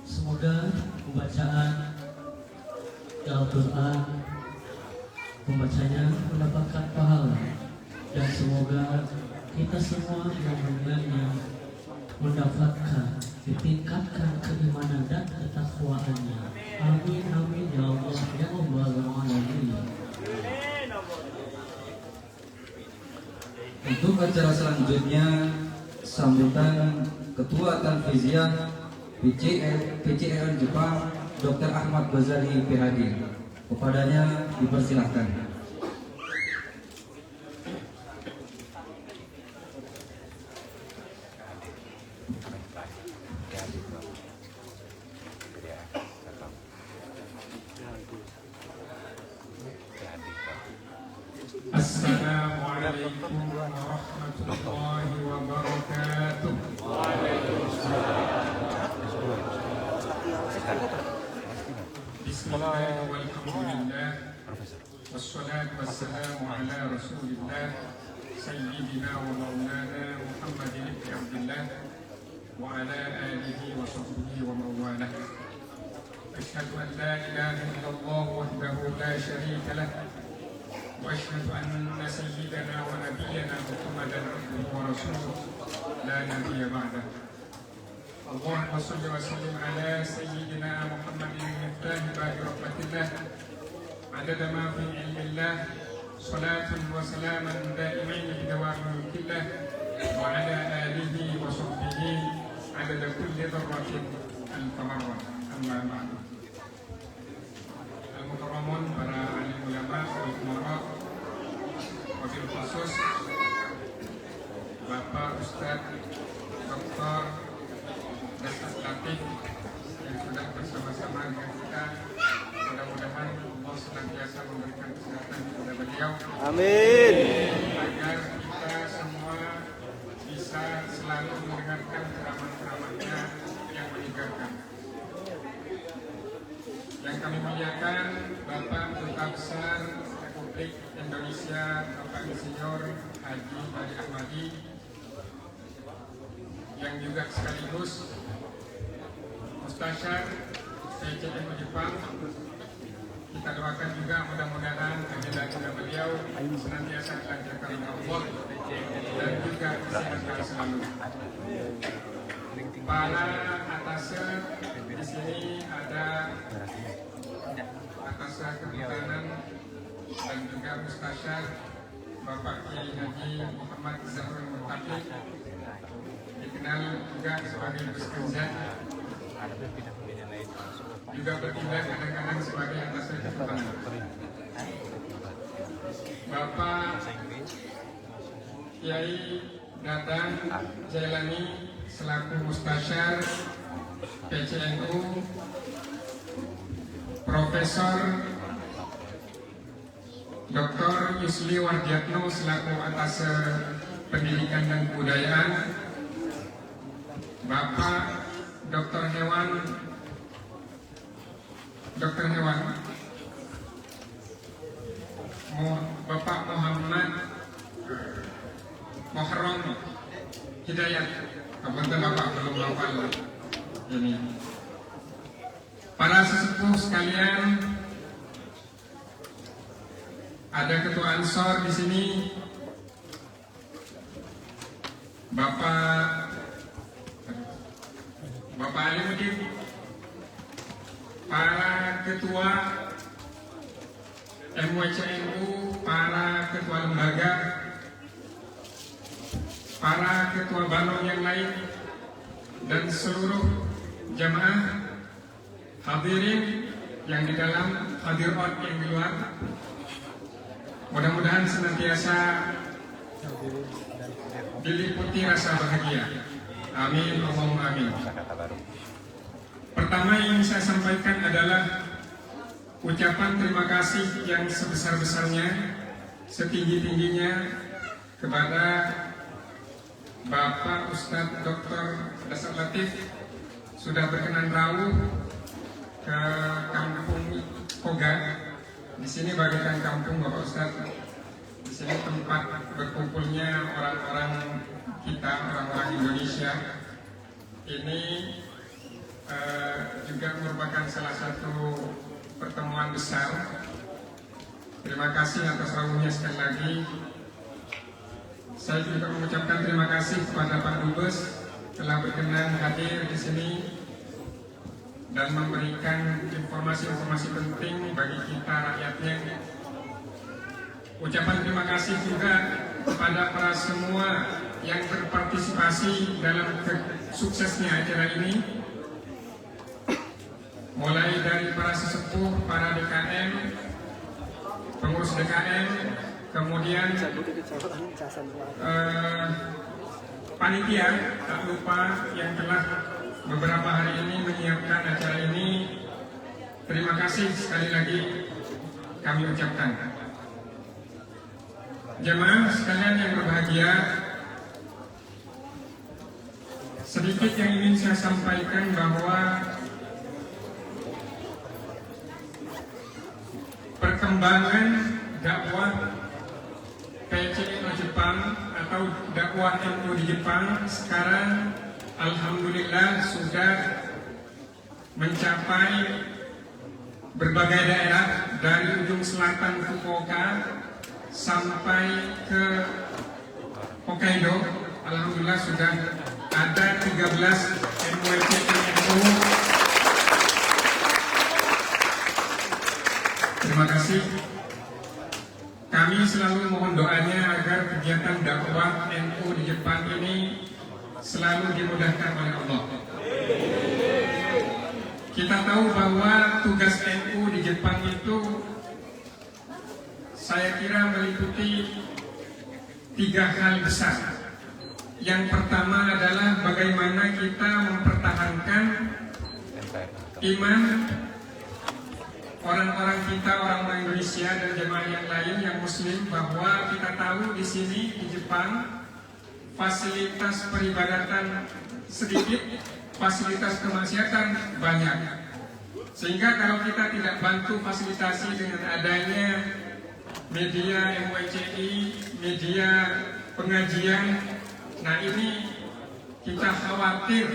Semoga pembacaan Al-Quran, pembacanya mendapatkan pahala, dan semoga kita semua yang mendengarnya mendapatkan, ditingkatkan keimanan dan ketakwaannya. Amin amin ya Allah ya Rabbal alamin. Untuk acara selanjutnya sambutan Ketua Tanfiziyah PCRN Jepang Dr. Ahmad Ghazali PhD. Kepadanya dipersilahkan. Assalamualaikum warahmatullahi wabarakatuh. Bismillah walhamdulillah wassalatu wassalamu ala rasulillah sayyidina wa maulana Muhammadin ibn Abdullah wa ala alihi wa sahbihi wa mawalah. Asyhadu an la ilaha illallah wahdahu la syarika lah وأشهد أن سيدنا ونبينا محمدا عبده ورسوله لا نبي بعده. اللهم صل وسلم على سيدنا محمد المفتاح باب رحمة الله عدد ما في علم الله صلاة وسلاما دائمين بدوام ملك الله وعلى آله وصحبه عدد كل ذرة ألف مرة. أما بعد. Al-Mukarramun, para alim ulama, al-umara, wabil khusus Bapak Ustadz Dr. Dasar Latif yang sudah bersama-sama dengan kita. Mudah-mudahan Allah senantiasa memberikan kesehatan kepada beliau. Amin. Agar kita semua bisa selalu mendengarkan ceramah-ceramahnya yang menyegarkan. Yang kami muliakan Bapak Duta Besar Republik Indonesia Bapak Insinyur Haji Badi Ahmadi, yang juga sekaligus Mustasyar PCRN Jepang. Kita doakan juga mudah-mudahan agenda-agenda beliau senantiasa dilancarkan oleh Allah dan juga kesehatan selalu. Para atase di sini ada atase kehutanan dan juga Mustasyar Bapak Kiai Haji Muhammad Zahrul Muttaqi, dikenal juga sebagai Gus Kenza, juga bertindak kadang-kadang sebagai atase kehutanan. Bapak Kiai Dadang Jailani selaku Mustasyar PCNU, Profesor Dr. Yusli Wardiatno selaku Atase Pendidikan dan Kebudayaan, Bapak Dr. Hewan Bapak Muhammad Muharram Hidayat. Kebetulan Bapak belum hafal ini. Para sesepuh sekalian, ada Ketua Ansor di sini, Bapak Alimuddin, para Ketua MWCNU, para Ketua Lembaga, para Ketua Banon yang lain, dan seluruh jamaah hadirin yang di dalam, hadirat yang di luar. Mudah-mudahan senantiasa diliputi rasa bahagia. Amin, Allahumma amin. Pertama yang saya sampaikan adalah ucapan terima kasih yang sebesar-besarnya, setinggi-tingginya kepada Bapak Ustadz Dr. Dasar Latif sudah berkenan rawuh ke Kampung Koga. Di sini bagaikan kampung Bapak Ustadz. Di sini tempat berkumpulnya orang-orang kita, orang-orang Indonesia. Ini juga merupakan salah satu pertemuan besar. Terima kasih atas rawuhnya sekali lagi. Saya juga mengucapkan terima kasih kepada Pak Dubes telah berkenan hadir di sini dan memberikan informasi-informasi penting bagi kita rakyatnya. Ucapan terima kasih juga kepada para semua yang berpartisipasi dalam suksesnya acara ini, mulai dari para sesepuh, para DKM, pengurus DKM, kemudian panitia, tak lupa yang telah beberapa hari ini menyiapkan acara ini. Terima kasih sekali lagi kami ucapkan. Jemaah sekalian yang berbahagia, sedikit yang ingin saya sampaikan bahwa perkembangan dakwah PCI Jepang atau dakwah NU di Jepang sekarang alhamdulillah sudah mencapai berbagai daerah dari ujung selatan Fukuoka sampai ke Hokkaido. Alhamdulillah sudah ada 13 NU. Terima kasih. Kami selalu mohon doanya agar kegiatan dakwah NU di Jepang ini selalu dimudahkan oleh Allah. Kita tahu bahwa tugas NU di Jepang itu saya kira meliputi 3 hal besar. Yang pertama adalah bagaimana kita mempertahankan iman orang-orang kita, orang-orang Indonesia dan jemaah yang lain yang Muslim, bahwa kita tahu di sini di Jepang fasilitas peribadatan sedikit, fasilitas kemaksiatan banyak. Sehingga kalau kita tidak bantu fasilitasi dengan adanya media MUICI, media pengajian, nah ini kita khawatir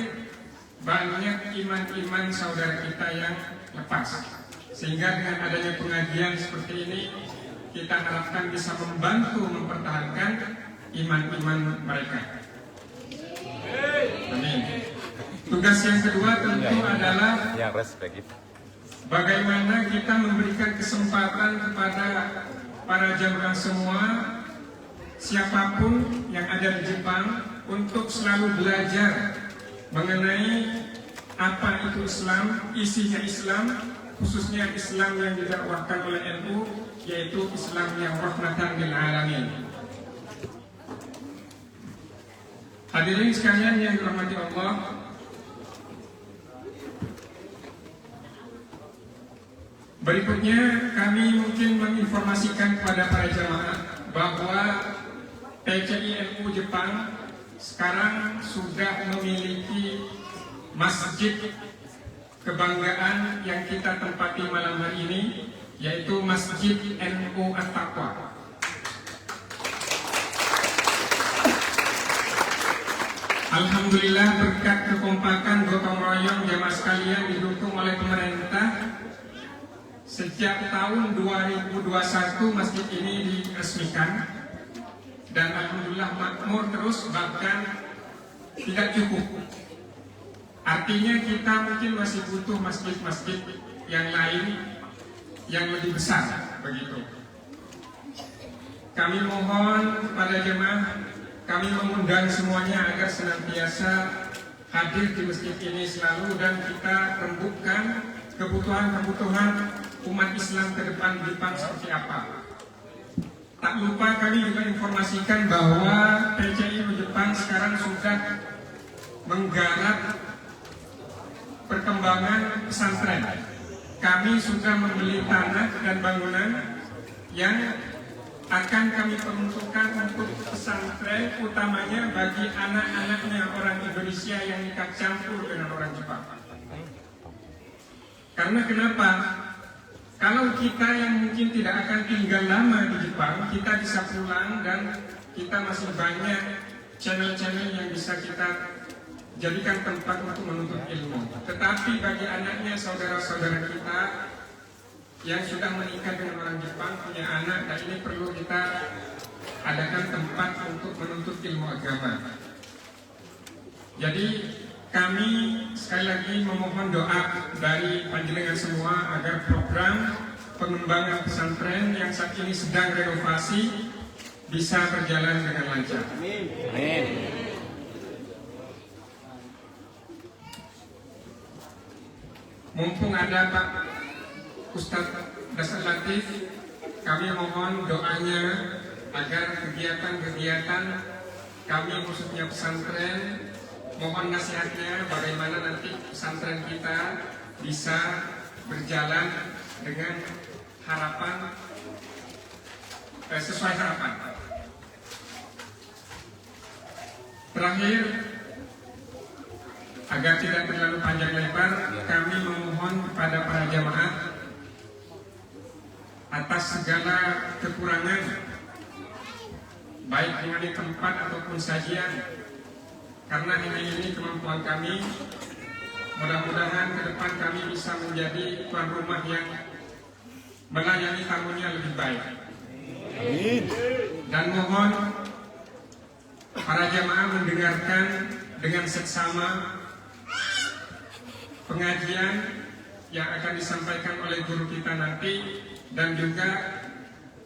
banyak iman-iman saudara kita yang lepas. Sehingga dengan adanya pengajian seperti ini, kita harapkan bisa membantu mempertahankan iman-iman mereka. Amin. Tugas yang kedua tentu adalah bagaimana kita memberikan kesempatan kepada para jamaah semua, siapapun yang ada di Jepang, untuk selalu belajar mengenai apa itu Islam, isinya Islam, khususnya Islam yang didakwahkan oleh NU, yaitu Islam yang rahmatan lil alamin. Hadirin sekalian yang dirahmati Allah, berikutnya kami mungkin menginformasikan kepada para jamaah bahwa PCI NU Jepang sekarang sudah memiliki masjid kebanggaan yang kita tempati malam hari ini, yaitu Masjid NU At-Taqwa. Alhamdulillah berkat kekompakan gotong royong jamaah sekalian didukung oleh pemerintah, sejak tahun 2021 masjid ini diresmikan dan alhamdulillah makmur terus, bahkan tidak cukup. Artinya kita mungkin masih butuh masjid-masjid yang lain yang lebih besar begitu. Kami mohon kepada jemaah, kami mengundang semuanya agar senantiasa hadir di masjid ini selalu, dan kita rembukan kebutuhan-kebutuhan umat Islam ke depan di Jepang seperti apa. Tak lupa kami juga informasikan bahwa PCI Jepang sekarang sudah menggarap perkembangan pesantren. Kami sudah membeli tanah dan bangunan yang akan kami peruntukkan untuk pesantren, utamanya bagi anak-anaknya orang Indonesia yang nikah campur dengan orang Jepang. Karena kenapa? Kalau kita yang mungkin tidak akan tinggal lama di Jepang, kita bisa pulang dan kita masih banyak channel-channel yang bisa kita jadikan tempat untuk menuntut ilmu. Tetapi bagi anaknya, saudara-saudara kita yang sudah menikah dengan orang Jepang, punya anak, dan ini perlu kita adakan tempat untuk menuntut ilmu agama. Jadi kami sekali lagi memohon doa dari panjenengan semua agar program pengembangan pesantren yang saat ini sedang renovasi bisa berjalan dengan lancar. Amin. Mumpung ada Pak Ustadz Dasar Latif, kami mohon doanya agar kegiatan-kegiatan kami khususnya pesantren, mohon nasihatnya bagaimana nanti pesantren kita bisa berjalan dengan harapan, sesuai harapan. Terakhir, agar tidak terlalu panjang lebar, kami memohon kepada para jamaah atas segala kekurangan, baik mengenai tempat ataupun sajian, karena ini kemampuan kami. Mudah-mudahan ke depan kami bisa menjadi tuan rumah yang melayani tamunya lebih baik. Amin. Dan mohon para jamaah mendengarkan dengan seksama pengajian yang akan disampaikan oleh guru kita nanti, dan juga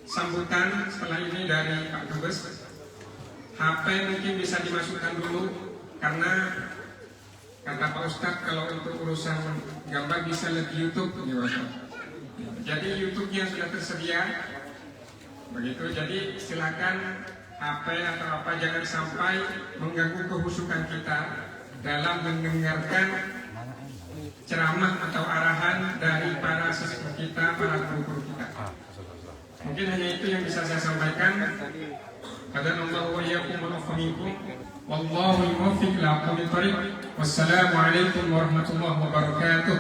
sambutan setelah ini dari Pak Dubes. HP mungkin bisa dimasukkan dulu, karena kata Pak Ustadz kalau untuk urusan gambar bisa lihat YouTube. Jadi YouTube-nya sudah tersedia. Begitu, jadi silakan HP atau apa, jangan sampai mengganggu kehusukan kita dalam mendengarkan ceramah atau arahan dari para siswa kita, para guru-guru kita. Mungkin hanya itu yang bisa saya sampaikan. Hadanallahu wa iyyakum wa nafa'a minkum. Wallahu muwaffiq ila aqwamit thariq. Wassalamualaikum warahmatullahi wabarakatuh.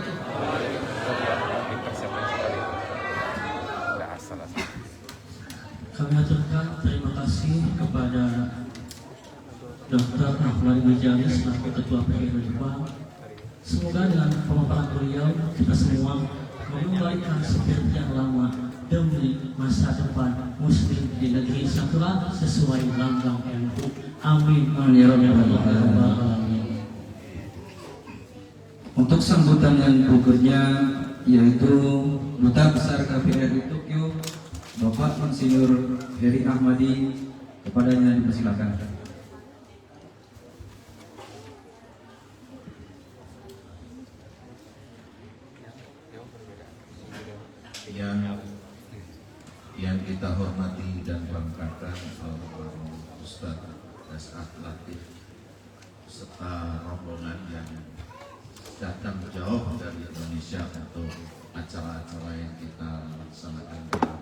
Kami aturkan terima kasih kepada Dr. Ahmad Ghazali selaku Ketua PGRI Jepang. Semoga dengan pemaparan beliau kita semua mengembalikan spirit yang lama demi masa depan Muslim di negeri Sakura sesuai lambang NU. Amin. Ya Rabbal Alamin. Untuk sambutan yang berikutnya yaitu Duta Besar KBRI Tokyo, Bapak Insinyur Heri Ahmadi, kepadanya dipersilakan. Yang kita hormati dan banggakan Almarhum Ustadz Dasar Latif serta rombongan yang datang jauh dari Indonesia untuk acara-acara yang kita laksanakan dalam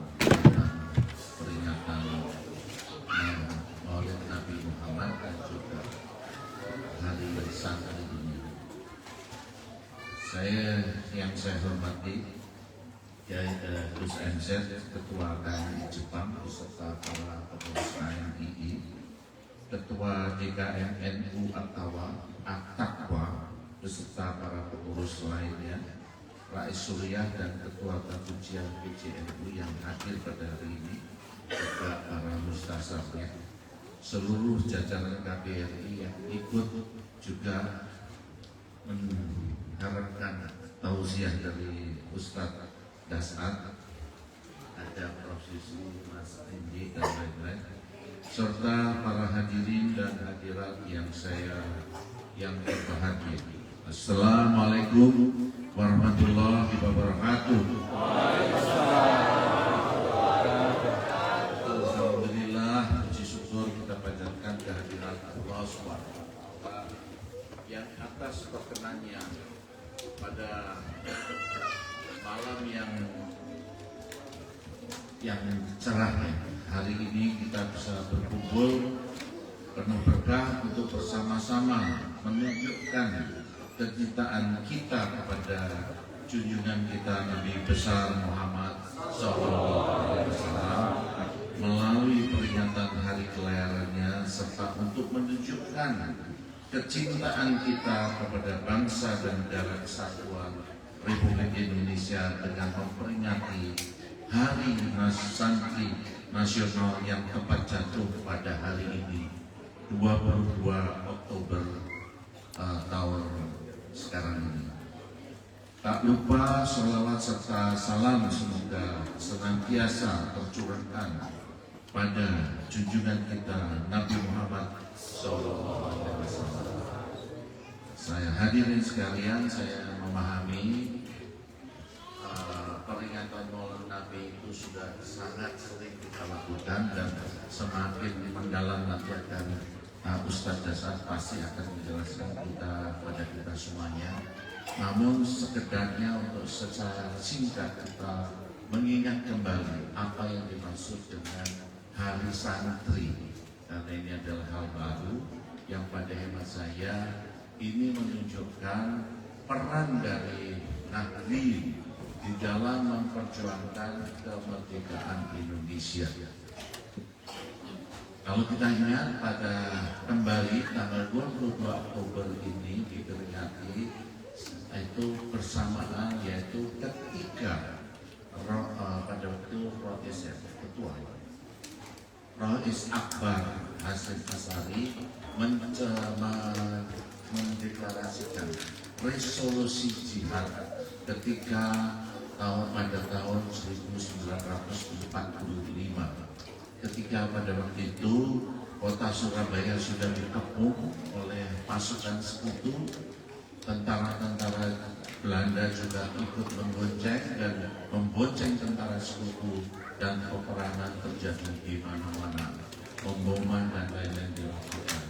peringatan Maulid Nabi Muhammad dan juga Hari Santri Dunia. Yang saya hormati Gus MZ, Ketua KMI Jepang beserta para pengurus KMI, Ketua DKM NU At-Taqwa beserta para pengurus lainnya, Rais Suriah dan Ketua Kabupaten PCNU yang hadir pada hari ini, juga para mustasabnya, seluruh jajaran KBRI yang ikut juga mengharapkan tausiah dari Ustadz Dasar, ada Prof. Susi, Mas Indi dan lain-lain, serta para hadirin dan hadirat yang berbahagia. Assalamualaikum warahmatullahi wabarakatuh. Alhamdulillah, puji syukur kita panjatkan kehadiran Allah SWT yang atas perkenannya pada malam yang cerah hari ini kita bisa berkumpul penuh berkah untuk bersama-sama menunjukkan kecintaan kita kepada junjungan kita Nabi besar Muhammad SAW melalui peringatan hari kelahirannya, serta untuk menunjukkan kecintaan kita kepada bangsa dan negara kesatuan Republik Indonesia dengan memperingati Hari Santri Nasional yang tepat jatuh pada hari ini 22 Oktober tahun sekarang ini. Tak lupa sholawat serta salam semoga senantiasa tercurahkan pada junjungan kita Nabi Muhammad SAW. Saya hadirin sekalian, saya memahami peringatan Maulid Nabi itu sudah sangat sering kita lakukan dan semakin mendalam nanti akan Ustadz Dasar pasti akan menjelaskan pada kita semuanya. Namun sekedarnya untuk secara singkat kita mengingat kembali apa yang dimaksud dengan Hari Santri, karena ini adalah hal baru yang pada hemat saya ini menunjukkan peran dari Nahdliyin di dalam memperjuangkan kemerdekaan Indonesia. Kalau kita ingat pada kembali tanggal 22 Oktober ini diperingati itu bersamaan, yaitu ketika pada waktu Rais Ketua Rais Akbar Hasyim Asy'ari mendeklarasikan resolusi jihad ketika pada tahun 1945, ketika pada waktu itu kota Surabaya sudah dikepung oleh pasukan sekutu. Tentara-tentara Belanda juga ikut membonceng tentara sekutu, dan peperangan terjadi di mana-mana, pemboman dan lain-lain dilakukan.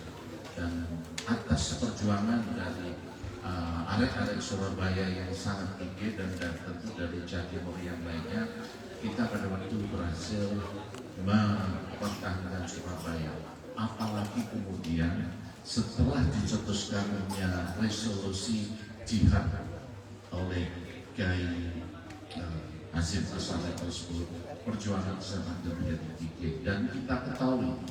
Dan atas perjuangan dari arek-arek Surabaya yang sangat tinggi dan tentu dari Jawa Timur yang lainnya, kita pada waktu itu berhasil mempertahankan Surabaya. Apalagi kemudian setelah dicetuskannya resolusi jihad oleh Kiai Hasyim Asy'ari tersebut, perjuangan sangat menjadi tinggi. Dan kita ketahui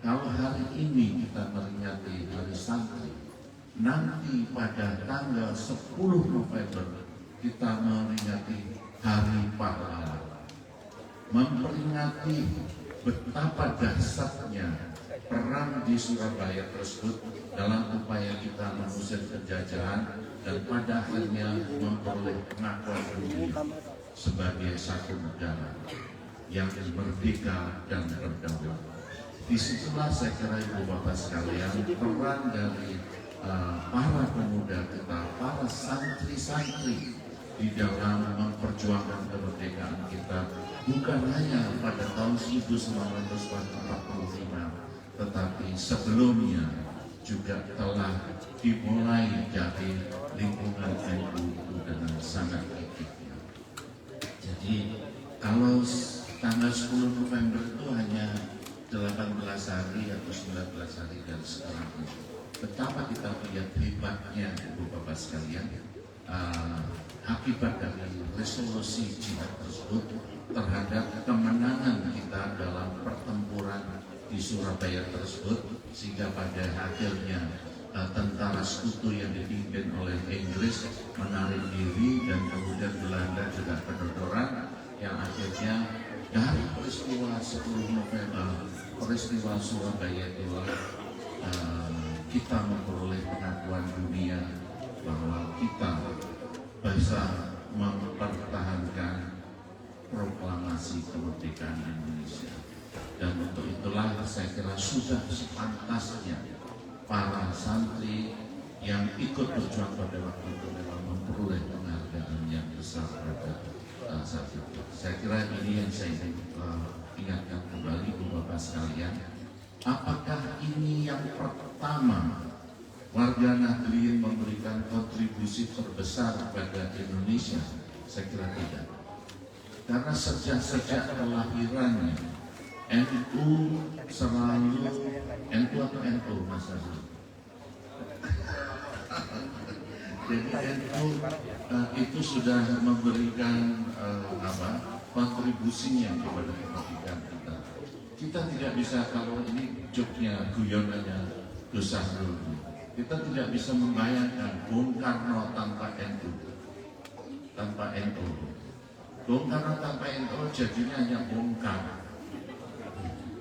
kalau hari ini kita memperingati Hari Santri, nanti pada tanggal 10 November kita memperingati Hari Pahlawan, memperingati betapa dahsyatnya perang di Surabaya tersebut dalam upaya kita mengusir penjajahan dan pada akhirnya memperoleh pengakuan dunia sebagai satu negara yang merdeka dan berdaulat. Disitulah saya kira ibu bapak sekalian peran dari para pemuda kita, para santri-santri di dalam memperjuangkan kemerdekaan kita, bukan hanya pada tahun 1945, tetapi sebelumnya juga telah dimulai dari lingkungan NU dengan sangat aktifnya. Jadi kalau tanggal 10 November itu hanya 18 hari atau 19 hari dari sekarang ini, betapa kita melihat hebatnya ibu bapak sekalian akibat dari resolusi jihad tersebut terhadap kemenangan kita dalam pertempuran di Surabaya tersebut, sehingga pada akhirnya tentara sekutu yang dipimpin oleh Inggris menarik diri dan kemudian Belanda juga kedodoran, yang akhirnya dari peristiwa 10 November, peristiwa Surabaya itulah kita memperoleh pengakuan dunia bahwa kita bisa mempertahankan proklamasi kemerdekaan Indonesia. Dan untuk itulah saya kira sudah sepantasnya para santri yang ikut berjuang pada waktu itu memang memperoleh penghargaan yang besar pada saat itu. Saya kira ini yang saya ingin ingatkan kembali Bapak sekalian. Apakah ini yang pertama warga Nahdliyin memberikan kontribusi terbesar pada Indonesia? Saya kira tidak. Karena sejak kelahirannya NU selalu NU atau NU Mas Azul. Jadi NU itu sudah memberikan kontribusinya kepada kemerdekaan kita. Kita tidak bisa, kalau ini joknya guyonannya Gus Sahrul, kita tidak bisa membayangkan Bung Karno tanpa NU. Tanpa NU, Bung Karno tanpa NU jadinya hanya Bung Karno.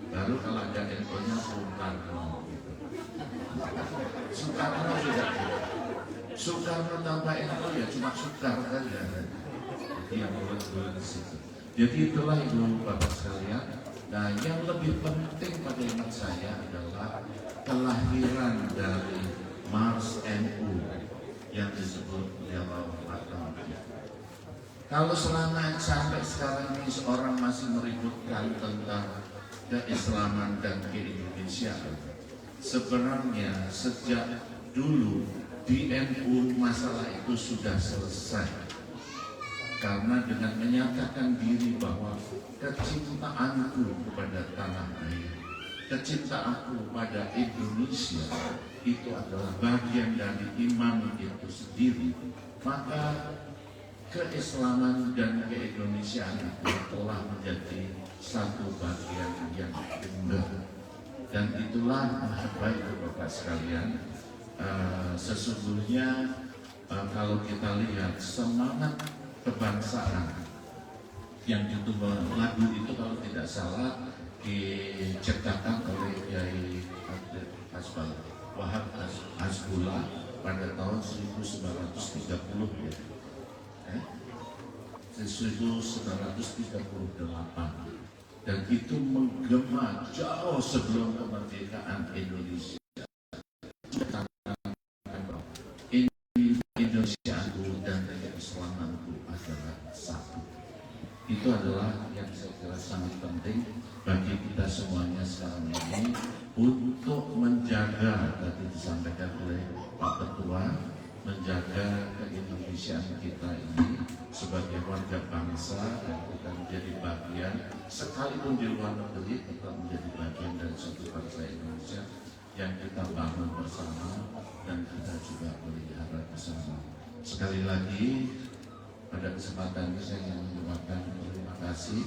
Baru kalau ada NU-nya Bung Karno gitu. Soekarno juga. Soekarno tanpa NU ya cuma Soekarno saja. Jadi yang bulat-bulat di situ. Jadi itulah ibu bapak sekalian. Nah, yang lebih penting pada iman saya adalah kelahiran dari Mars NU yang disebut Yellow Atlantic. Kalau selama sampai sekarang ini seorang masih meributkan tentang keislaman dan keindonesiaan, sebenarnya sejak dulu di NU masalah itu sudah selesai. Karena dengan menyatakan diri bahwa kecintaanku kepada tanah air, kecintaanku pada Indonesia itu adalah bagian dari iman itu sendiri, maka keislaman dan keindonesiaan itu telah menjadi satu bagian yang indah. Dan itulah Bapak sekalian, sesungguhnya kalau kita lihat semangat kebangsaan yang ditubuh lagu itu kalau tidak salah diciptakan oleh Kiai Wahab Hasbullah pada tahun 1930 ya. 1938, dan itu menggema jauh sebelum kemerdekaan Indonesia. Indonesiaku dan keislamanku adalah satu. Itu adalah yang saya kira sangat penting bagi kita semuanya sekarang ini untuk menjaga, tadi disampaikan oleh Pak Ketua, menjaga keindonesiaan kita ini sebagai warga bangsa dan kita menjadi bagian, sekalipun di luar negeri tetap menjadi bagian dari suatu bangsa Indonesia yang kita bangun bersama dan kita juga pelihara bersama. Sekali lagi pada kesempatan ini saya ingin mengucapkan terima kasih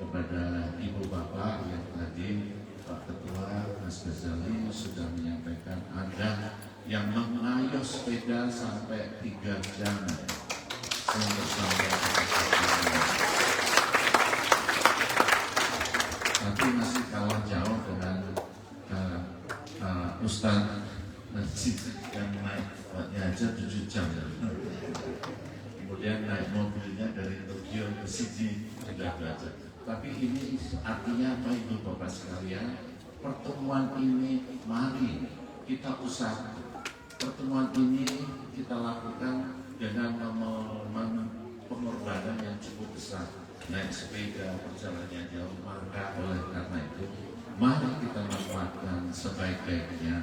kepada Ibu Bapak yang tadi Pak Ketua Mas Ghazali sudah menyampaikan ada yang mengayuh sepeda sampai 3 jam untuk sampai ke tapi masih kalah jauh dengan Ustadz Najib yang naik aja 7 jam. Kemudian naik mobilnya dari Tokyo ke sini sudah belajar. Tapi ini artinya apa Ibu Bapak sekalian? Pertemuan ini mari kita usahakan. Pertemuan ini kita lakukan dengan pengorbanan yang cukup besar. Naik sepeda, perjalanan jauh, maka oleh karena itu mari kita manfaatkan sebaik-baiknya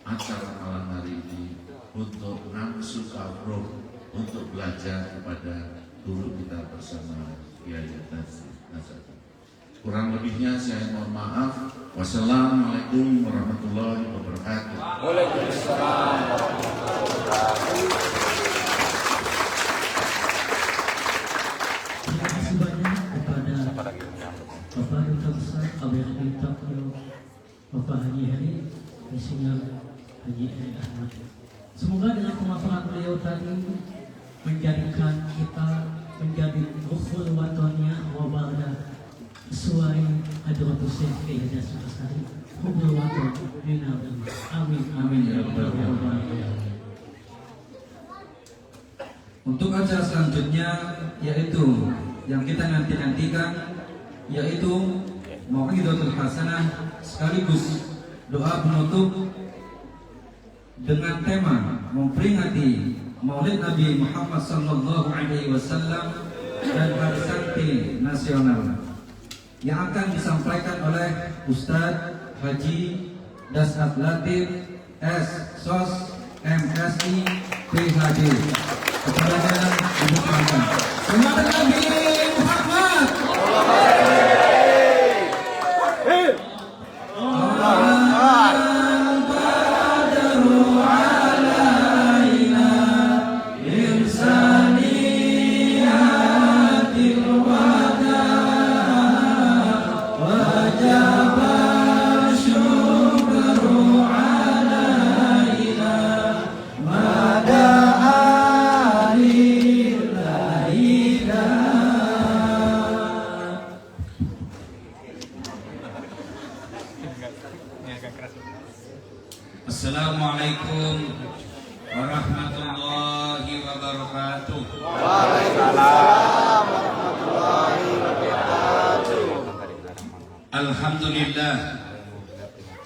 acara malam hari ini untuk nafsu kafruh, untuk belajar kepada guru kita bersama Kiai Nazar. Kurang lebihnya saya mohon maaf. Wassalamualaikum warahmatullahi wabarakatuh. Waalaikumsalam. Terima kasih banyak kepada Bapak Duta Besar KBRI Tokyo, Bapak Haji Heri, Insinyur Haji Eri Ahmad. Semoga dengan pemaparan beliau tadi menjadikan kita menjadi ruhul watonnya wabada sesuai hadratus syekh Haji Asari ruhul waton bina dan amin amin ya rabbal alamin. Untuk acara selanjutnya yaitu yang kita nantikan yaitu Mau'izatul Hasanah sekaligus doa penutup dengan tema memperingati Maulid Nabi Muhammad sallallahu alaihi wasallam dan Hari Santri Nasional yang akan disampaikan oleh Ustadz Haji Dasat Latif S. Sos MSI PhD. Kepadanya dipersilakan. Semangat Nabi Muhammad. Ila Assalamualaikum warahmatullahi wabarakatuh.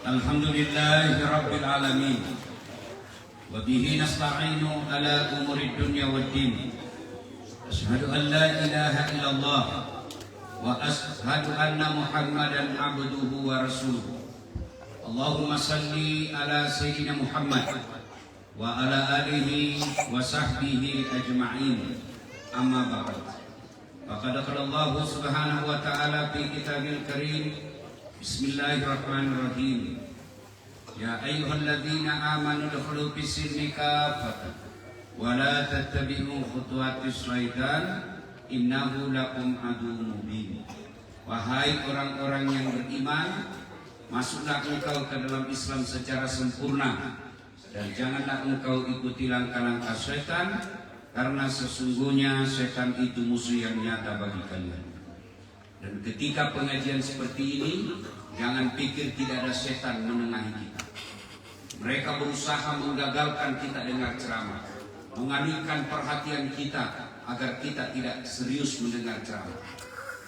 Alhamdulillahi rabbil alamin. Wa bihi nasta'inu ala umurid dunya waddin. Asyhadu an la ilaha illallah wa asyhadu anna Muhammadan abduhu wa rasuluh. Allahumma salli ala sayyidina Muhammad wa ala alihi wa sahbihi ajma'in. Amma ba'd. Faqad qala Allah subhanahu wa ta'ala fi kitabil karim. Bismillahirrahmanirrahim. Ya ayyuhalladzina amanu udkhulu fis-silmi kaffatan wa la tattabi'u khutuwatis syaitan innahu lakum aduwwun mubin. Wahai orang-orang yang beriman, masuklah engkau ke dalam Islam secara sempurna dan janganlah engkau ikuti langkah-langkah setan, karena sesungguhnya setan itu musuh yang nyata bagi kalian. Dan ketika pengajian seperti ini, jangan pikir tidak ada setan menengahi kita. Mereka berusaha menggagalkan kita dengar ceramah, mengalihkan perhatian kita agar kita tidak serius mendengar ceramah.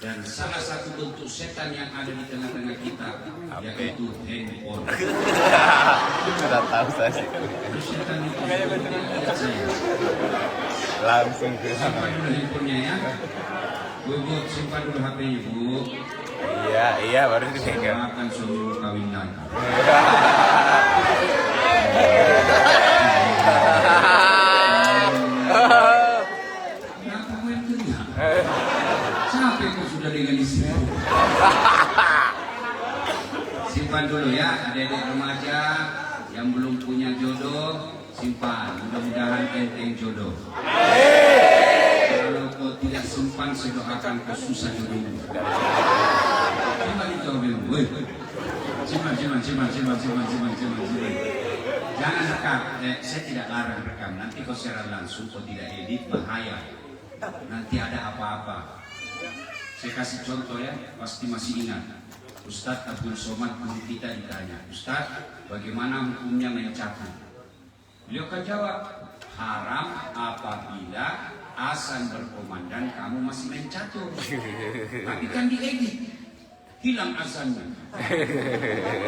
Dan salah satu bentuk setan yang ada di tengah-tengah kita yaitu handphone. Sudah tahu saya sih. Setan itu lihat saya. Langsung ke Simpan dulu handphonenya ya. Bu, simpan dulu HP-nya Bu. Iya baru dipegang. Akan suruh kawin lagi. Kenapa gue teriak? Capek kok sudah dengan istri. Simpan dulu ya, adik-adik remaja yang belum punya jodoh, simpan. Mudah-mudahan enteng jodoh. Kalau kau tidak simpan, saya doakan kau susah jodohmu. Coba dicoba, woi. Simpan. Jangan rekam. Saya tidak larang rekam. Nanti kau siaran langsung, kau tidak edit, bahaya. Nanti ada apa-apa. Saya kasih contoh ya, pasti masih ingat. Ustadz Abdul Somad guru kita ditanya, Ustadz, bagaimana hukumnya main catur? Beliau kan jawab, haram apabila azan berkumandang kamu masih main catur. Tapi kan diedit, hilang azannya.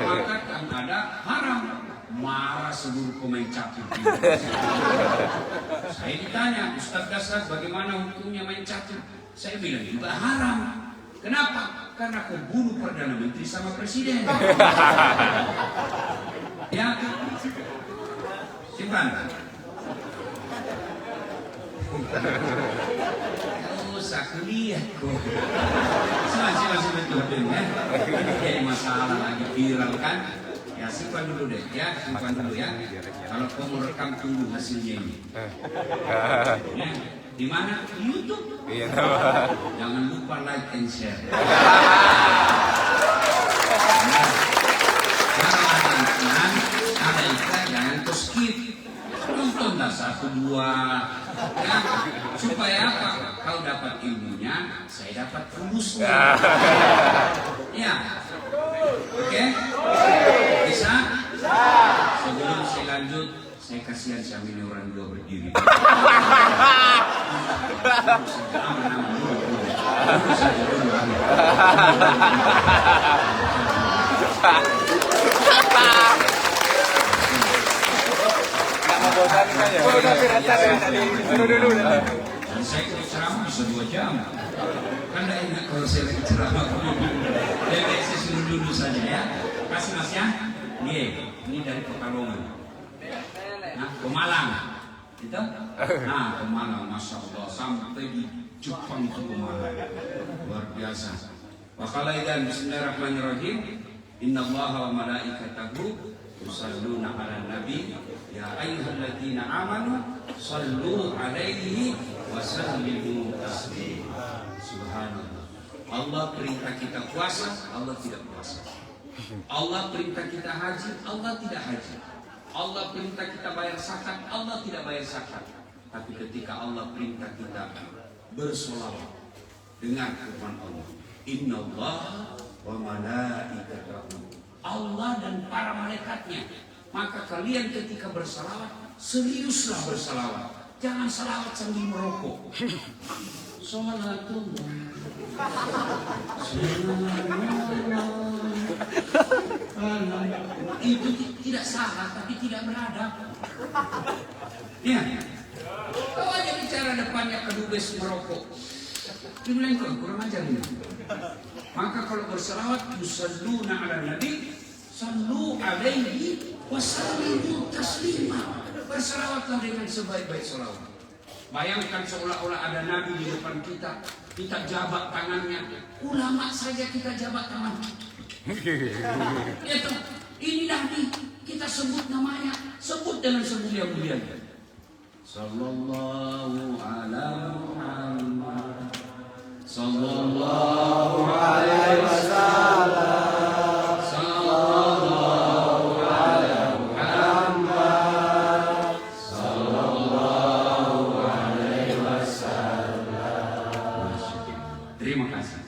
Maka kan ada haram. Marah seluruh pemain catur. Saya ditanya, Ustadz Dasar, bagaimana hukumnya main catur? Saya bilang juga haram. Kenapa? Karena kau bunuh Perdana Menteri sama Presiden. Ya, simpan. Usah kuliah kok. Masih betul ya. Jadi masalah lagi viral kan? Ya simpan dulu deh ya, simpan dulu ya. Kalau kau mau rekam tunggu hasilnya ini. Ya. Di mana? Di YouTube. Iya. Jangan lupa like and share. Kalau ada iklan, jangan kau skip. Nonton dah 1, 2. Ya, supaya apa? Kau dapat ilmunya, saya dapat fulusnya. Ya, oke? Bisa? Sebelum saya lanjut, saya kasihan sama ini orang dua berdiri. Nggak membosankan ya. Dulu. Dan saya kalau ceramah bisa 2 jam. Kan tidak enak kalau saya lagi ceramah. Jadi saya suruh dulu saja ya. Kasih mas ya. Ini dari Pekalongan. Nah, Pemalang. Gitu? Nah, Pemalang, Masya Allah. Sampai di Jepang itu Pemalang. Luar biasa. Wakalaidan bismillahirrahmanirrahim. Inna allaha wa malaikatahu yusalluna ala nabi. Ya ayyuhalladzina amanu sallu alaihi wa sallimu taslima. Subhanallah. Allah perintah kita puasa, Allah tidak puasa. Allah perintah kita haji, Allah tidak haji. Allah perintah kita bayar zakat, Allah tidak bayar zakat. Tapi ketika Allah perintah kita bersolawat dengan firman Allah, Innallaha wa malaikatahu, Allah dan para malaikatnya Maka kalian ketika bersalawat, seriuslah bersalawat. Jangan salawat sambil merokok. Sholatullah. Itu tidak salah, tapi tidak beradab. Ya, kau aja bicara depannya kedubes merokok. Dibilang kau kurang ajar ini. Maka kalau bersalawat, yusalluna ala nabi, sallu alaihi wasallimu taslima. Bersalawatlah dengan sebaik-baik salawat. Bayangkan seolah-olah ada nabi di depan kita, kita jabat tangannya. Ulama saja kita jabat tangan. Itu, ini nabi, kita sebut namanya, sebut dengan semulia-mulianya. Sallallahu ala Muhammad, sallallahu alaihi wasallam. Terima kasih.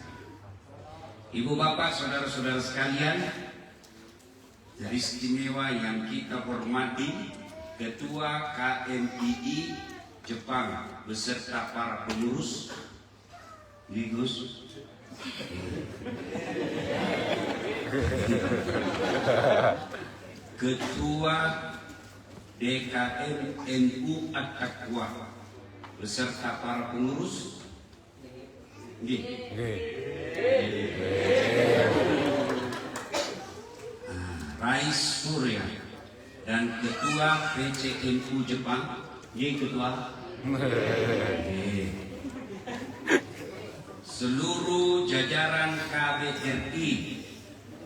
Ibu bapak, saudara-saudara sekalian, dari istimewa yang kita hormati, Ketua KMII Jepang beserta para pengurus, Ligus, Ketua DKM NU At-Taqwa beserta para pengurus, Rais Surya dan Ketua PCNU Jepang, Ketua, seluruh jajaran KBRI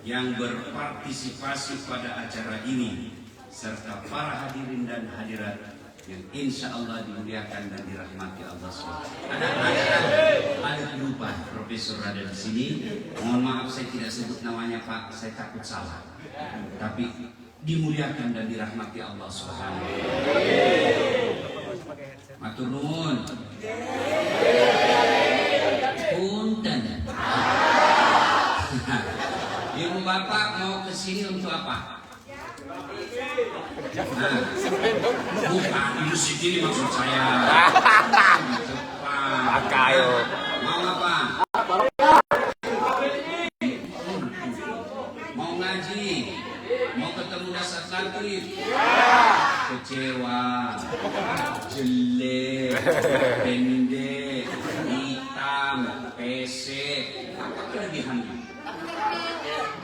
yang berpartisipasi pada acara ini, serta para hadirin dan hadirat yang insya Allah dimuliakan dan dirahmati Allah SWT. Ada kelupaan Profesor ada di sini. Mohon maaf saya tidak sebut namanya Pak, saya takut salah. Tapi dimuliakan dan dirahmati Allah SWT. Matur nuwun. Punten. Ibu bapak mau ke sini untuk apa? Bukan di sini maksud saya. Pakayo. Mau apa? Mau ngaji? Mau ketemu dasar santri? Kecewa, jelek, pendek, hitam, pesek. Apa kelebihannya?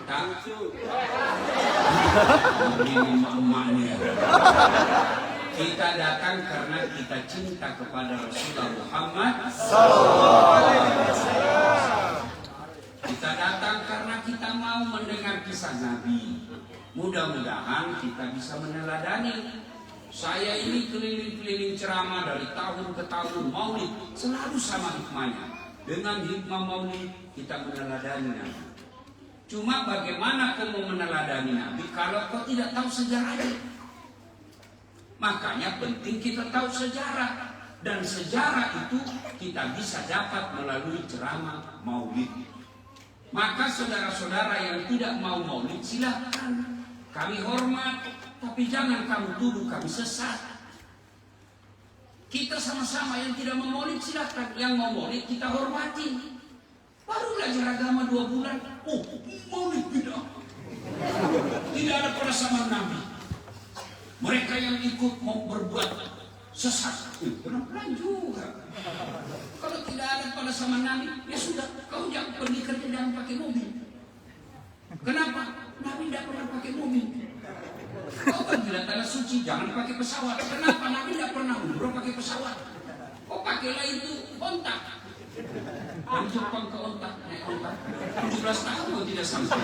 Tak. Ini emaknya. Kita datang karena kita cinta kepada Rasulullah Muhammad SAW. Kita datang karena kita mau mendengar kisah Nabi. Mudah-mudahan kita bisa meneladani. Saya ini keliling-keliling ceramah dari tahun ke tahun, maulid selalu sama hikmahnya. Dengan hikmah maulid kita meneladani Nabi. Cuma bagaimana kau mau meneladani Nabi kalau kau tidak tahu sejarahnya? Makanya penting kita tahu sejarah. Dan sejarah itu kita bisa dapat melalui ceramah maulid. Maka saudara-saudara yang tidak mau maulid silahkan. Kami hormat, tapi jangan kamu tuduh kami sesat. Kita sama-sama yang tidak mau maulid silahkan. Yang mau maulid kita hormati. Baru belajar agama 2 bulan, maulid tidak. Tidak ada pada zaman Nabi. Mereka yang ikut mau berbuat sesat, pelan-pelan juga. Kalau tidak ada pada zaman Nabi, ya sudah, kau jangan pergi kerja jangan pakai mobil. Kenapa? Nabi tidak pernah pakai mobil. Kau pergi ke tanah suci, jangan pakai pesawat. Kenapa? Nabi tidak pernah umroh pakai pesawat. Kau pakailah itu ontak. Dari Jepang ke ontak, naik ontak 17 tahun tidak sampai.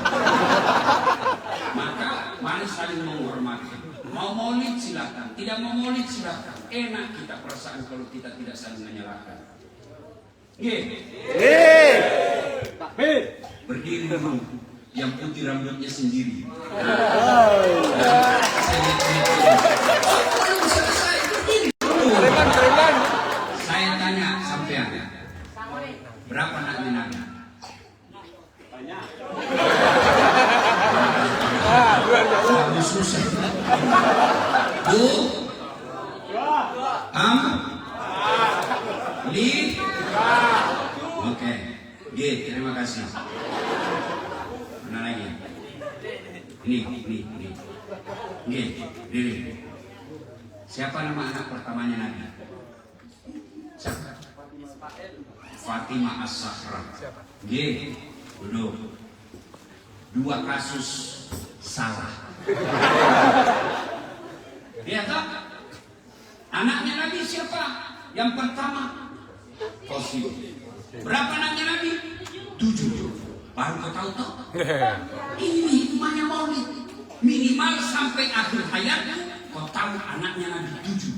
Maka mari saling menghormati. Mau maulid silakan, tidak mau maulid silakan. Enak kita perasaan kalau kita tidak saling menyalahkan. Berdiri dulu, yang putih rambutnya sendiri. Saya tanya sampean. Berapa anaknya Nabi? Banyak. Susah. Du. Am. Li. Oke. G, terima kasih. Mana lagi? Ini. Ini. Siapa nama anak pertamanya Nabi? Siapa? Fatimah As-Sahra. G, duduk. 2 kasus salah. Lihat tak? Anaknya Nabi siapa? Yang pertama Qasim. Berapa anaknya Nabi? 7. Baru kau tahu tak? Ini hikmahnya maulid. Minimal sampai akhir hayatnya kau tahu anaknya Nabi 7.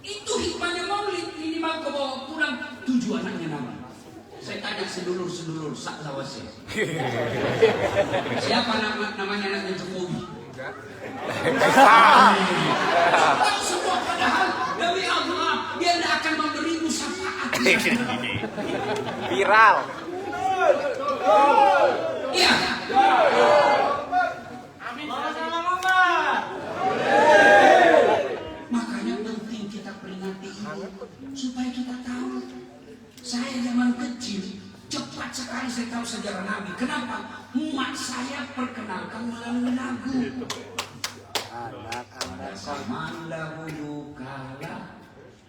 Itu hikmahnya maulid. Minimal kau bawa pulang 7 anaknya Nabi. Saya tanya sedulur-sedulur sak lawase. Siapa namanya anaknya Jokowi? Tahu semua, padahal demi Allah dia tidak akan memberimu syafaat. Viral. Iya. Makanya penting kita peringati ini supaya kita tahu. Saya zaman kecil cepat sekali saya tahu sejarah Nabi. Kenapa? Emak saya perkenalkan melalui lagu. Pada zaman dahulu kala,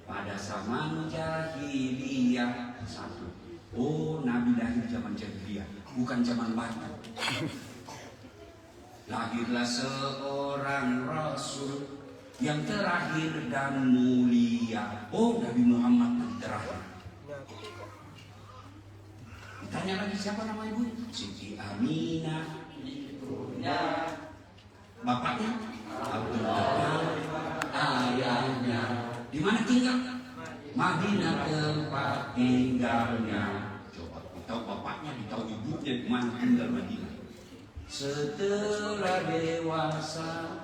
pada zaman jahiliyah. 1. Oh, Nabi lahir zaman jahiliyah, bukan zaman batu. Lahirlah seorang Rasul yang terakhir dan mulia. Oh, Nabi Muhammad yang terakhir. Ditanya lagi siapa nama ibu? Siti Aminah. Bapaknya Abdullah. Ayahnya di mana tinggal? Madinah tempat tinggalnya. Coba tahu bapaknya, tahu ibunya di mana tinggal Madinah. Setelah dewasa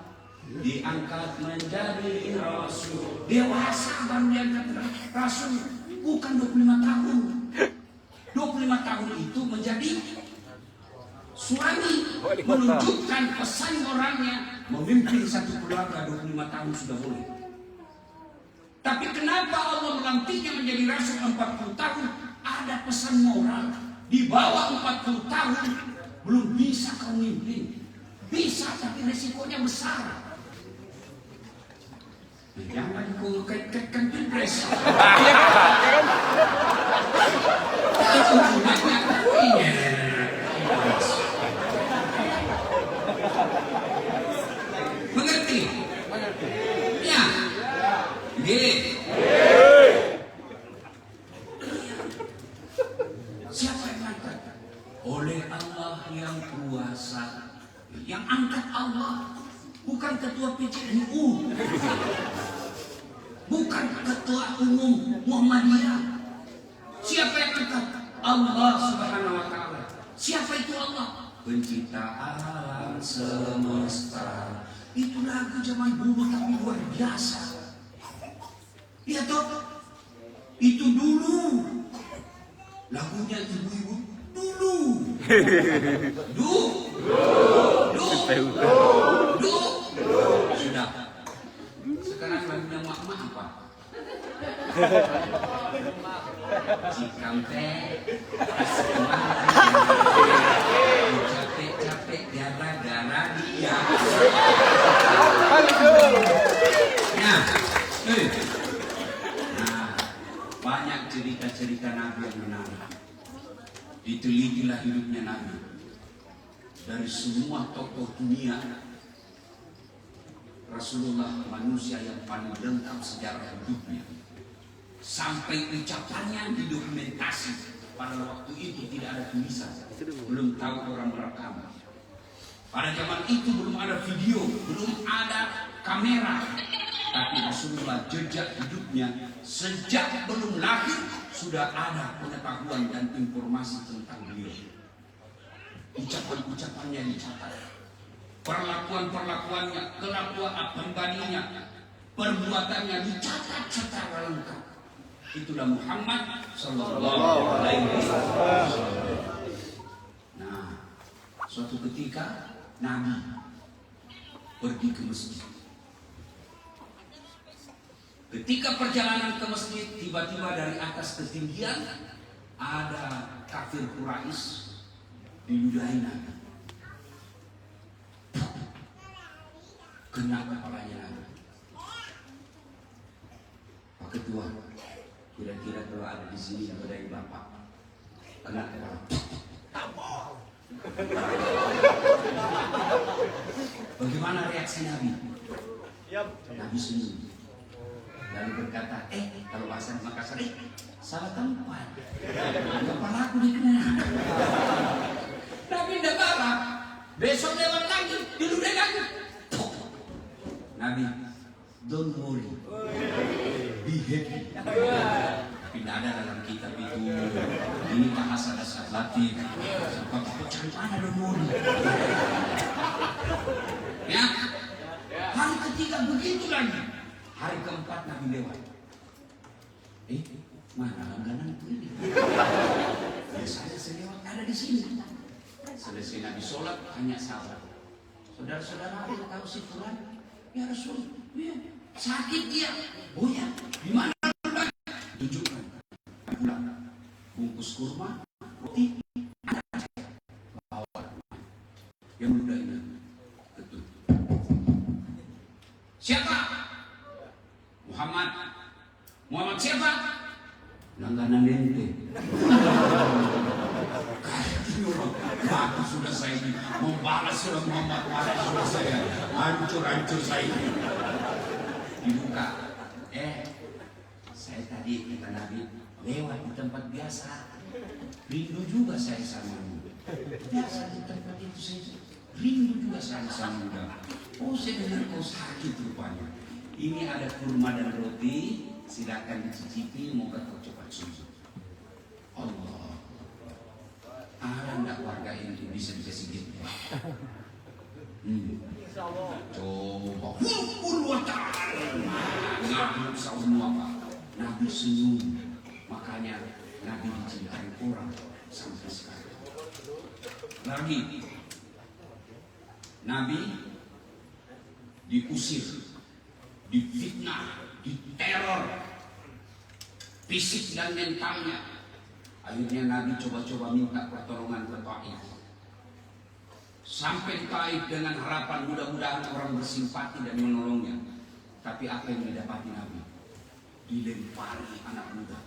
diangkat menjadi rasul. Dewasa baru diangkat rasul, bukan 25 tahun. 25 tahun itu menjadi suami, menunjukkan pesan moralnya. Memimpin satu keluarga 25 tahun sudah boleh. Tapi kenapa Allah melantiknya menjadi rasul 40 tahun? Ada pesan moral. Di bawah 40 tahun belum bisa kau mimpin. Bisa, tapi resikonya besar. Jangan kau kaitkan pilpres. Mengerti? Ya. G. Siapa yang angkat? Oleh Allah yang kuasa. Yang angkat Allah, bukan ketua PCNU, bukan ketua umum Muhammadiyah. Siapa yang angkat? Allah Subhanahu wa Ta'ala. Siapa itu Allah? Pencipta alam semesta. Itu lagu zaman dulu tapi luar biasa. Iya toh? Itu dulu. Lagunya ibu-ibu dulu. Sudah. Sekarang lagunya mak-mak apa? Cikampe, capek-capek gara-gara dia. Nah, banyak cerita-cerita Nabi yang menarik. Ditelitilah hidupnya Nabi. Dari semua tokoh dunia, Rasulullah manusia yang paling lengkap sejarah hidupnya. Sampai ucapannya didokumentasi. Pada waktu itu tidak ada tulisan, belum tahu orang merekam. Pada zaman itu belum ada video, belum ada kamera. Tapi Rasulullah jejak hidupnya sejak belum lahir sudah ada pengetahuan dan informasi tentang beliau. Ucapan-ucapannya dicatat, perlakuan-perlakuannya, kelakuan pribadinya, perbuatannya dicatat secara lengkap. Itulah Muhammad Sallallahu Alaihi Wasallam. Nah, suatu ketika Nabi pergi ke masjid. Ketika perjalanan ke masjid, tiba-tiba dari atas ketinggian ada kafir Quraisy diludahi Nabi. Kena kepalanya Nabi. Pak Ketua, kira-kira kalau ada di sini ada yang bapak kena kepala. Bagaimana reaksi Nabi? Nabi senyum. Lalu berkata, kalau bahasa Makassar, salah tempat. Kepala aku dikena. Nabi tidak apa-apa. Besok lewat lagi, diludahi lagi. Nabi, don't worry, be happy. Tapi tidak ada dalam kitab itu. Ini bahasa dasar Latin. Kau cari mana don't worry. Ya, hari ketiga begitu lagi. Hari keempat Nabi lewat. Mana langganan ini? Biasanya saya lewat ada di sini. Selesai Nabi sholat, tanya sahabat, saudara-saudara ada tahu si Fulan? Ya Rasul, ya, sakit dia. Oh ya, di mana? Tunjukkan. Pulang, bungkus kurma, roti, ada bawa. Yang muda ini, betul. Siapa? Muhammad siapa? Langganan ente. Mati sudah saya ini. Mau balas sudah Muhammad, mati sudah saya. Hancur saya ini. Dibuka. Saya tadi kata Nabi lewat di tempat biasa. Rindu juga saya sama-mu. Biasa di tempat itu saya rindu juga saya sama-mu. Oh, saya dengar kau sakit rupanya. Ini ada kurma dan roti, silakan dicicipi, moga kau cepat sembuh. Allah, ada enggak warga ini bisa sedikit? Coba, Nabi semua Pak, Nabi senyum, makanya Nabi dicintai orang sampai sekarang. Lagi, Nabi diusir, difitnah, diteror, fisik dan mentalnya. Akhirnya Nabi coba-coba minta pertolongan ke Taif. Sampai di Taif dengan harapan mudah-mudahan orang bersimpati dan menolongnya. Tapi apa yang didapati Nabi? Dilempari anak muda.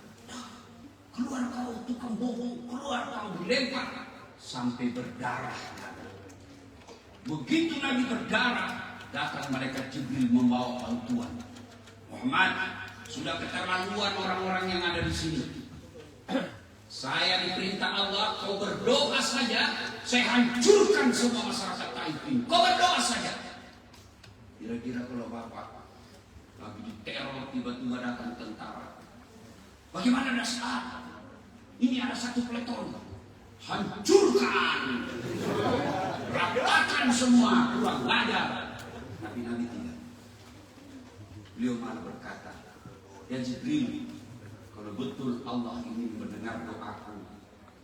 Keluar kau tukang bohong, keluar kau, dilempar sampai berdarah. Begitu Nabi berdarah, datang malaikat Jibril membawa bantuan. Muhammad, sudah keterlaluan orang-orang yang ada di sini. Saya diperintah Allah, kau berdoa saja, saya hancurkan semua masyarakat Taif ini. Kau berdoa saja. Kira-kira kalau Bapak lagi diteror, tiba-tiba datang tentara. Bagaimana dasar? Ini ada satu peleton. Hancurkan, ratakan semua, kurang ajar. Tapi Nabi tidak. Beliau malah berkata, ya Jibril, kalau betul Allah ini mendengar doaku,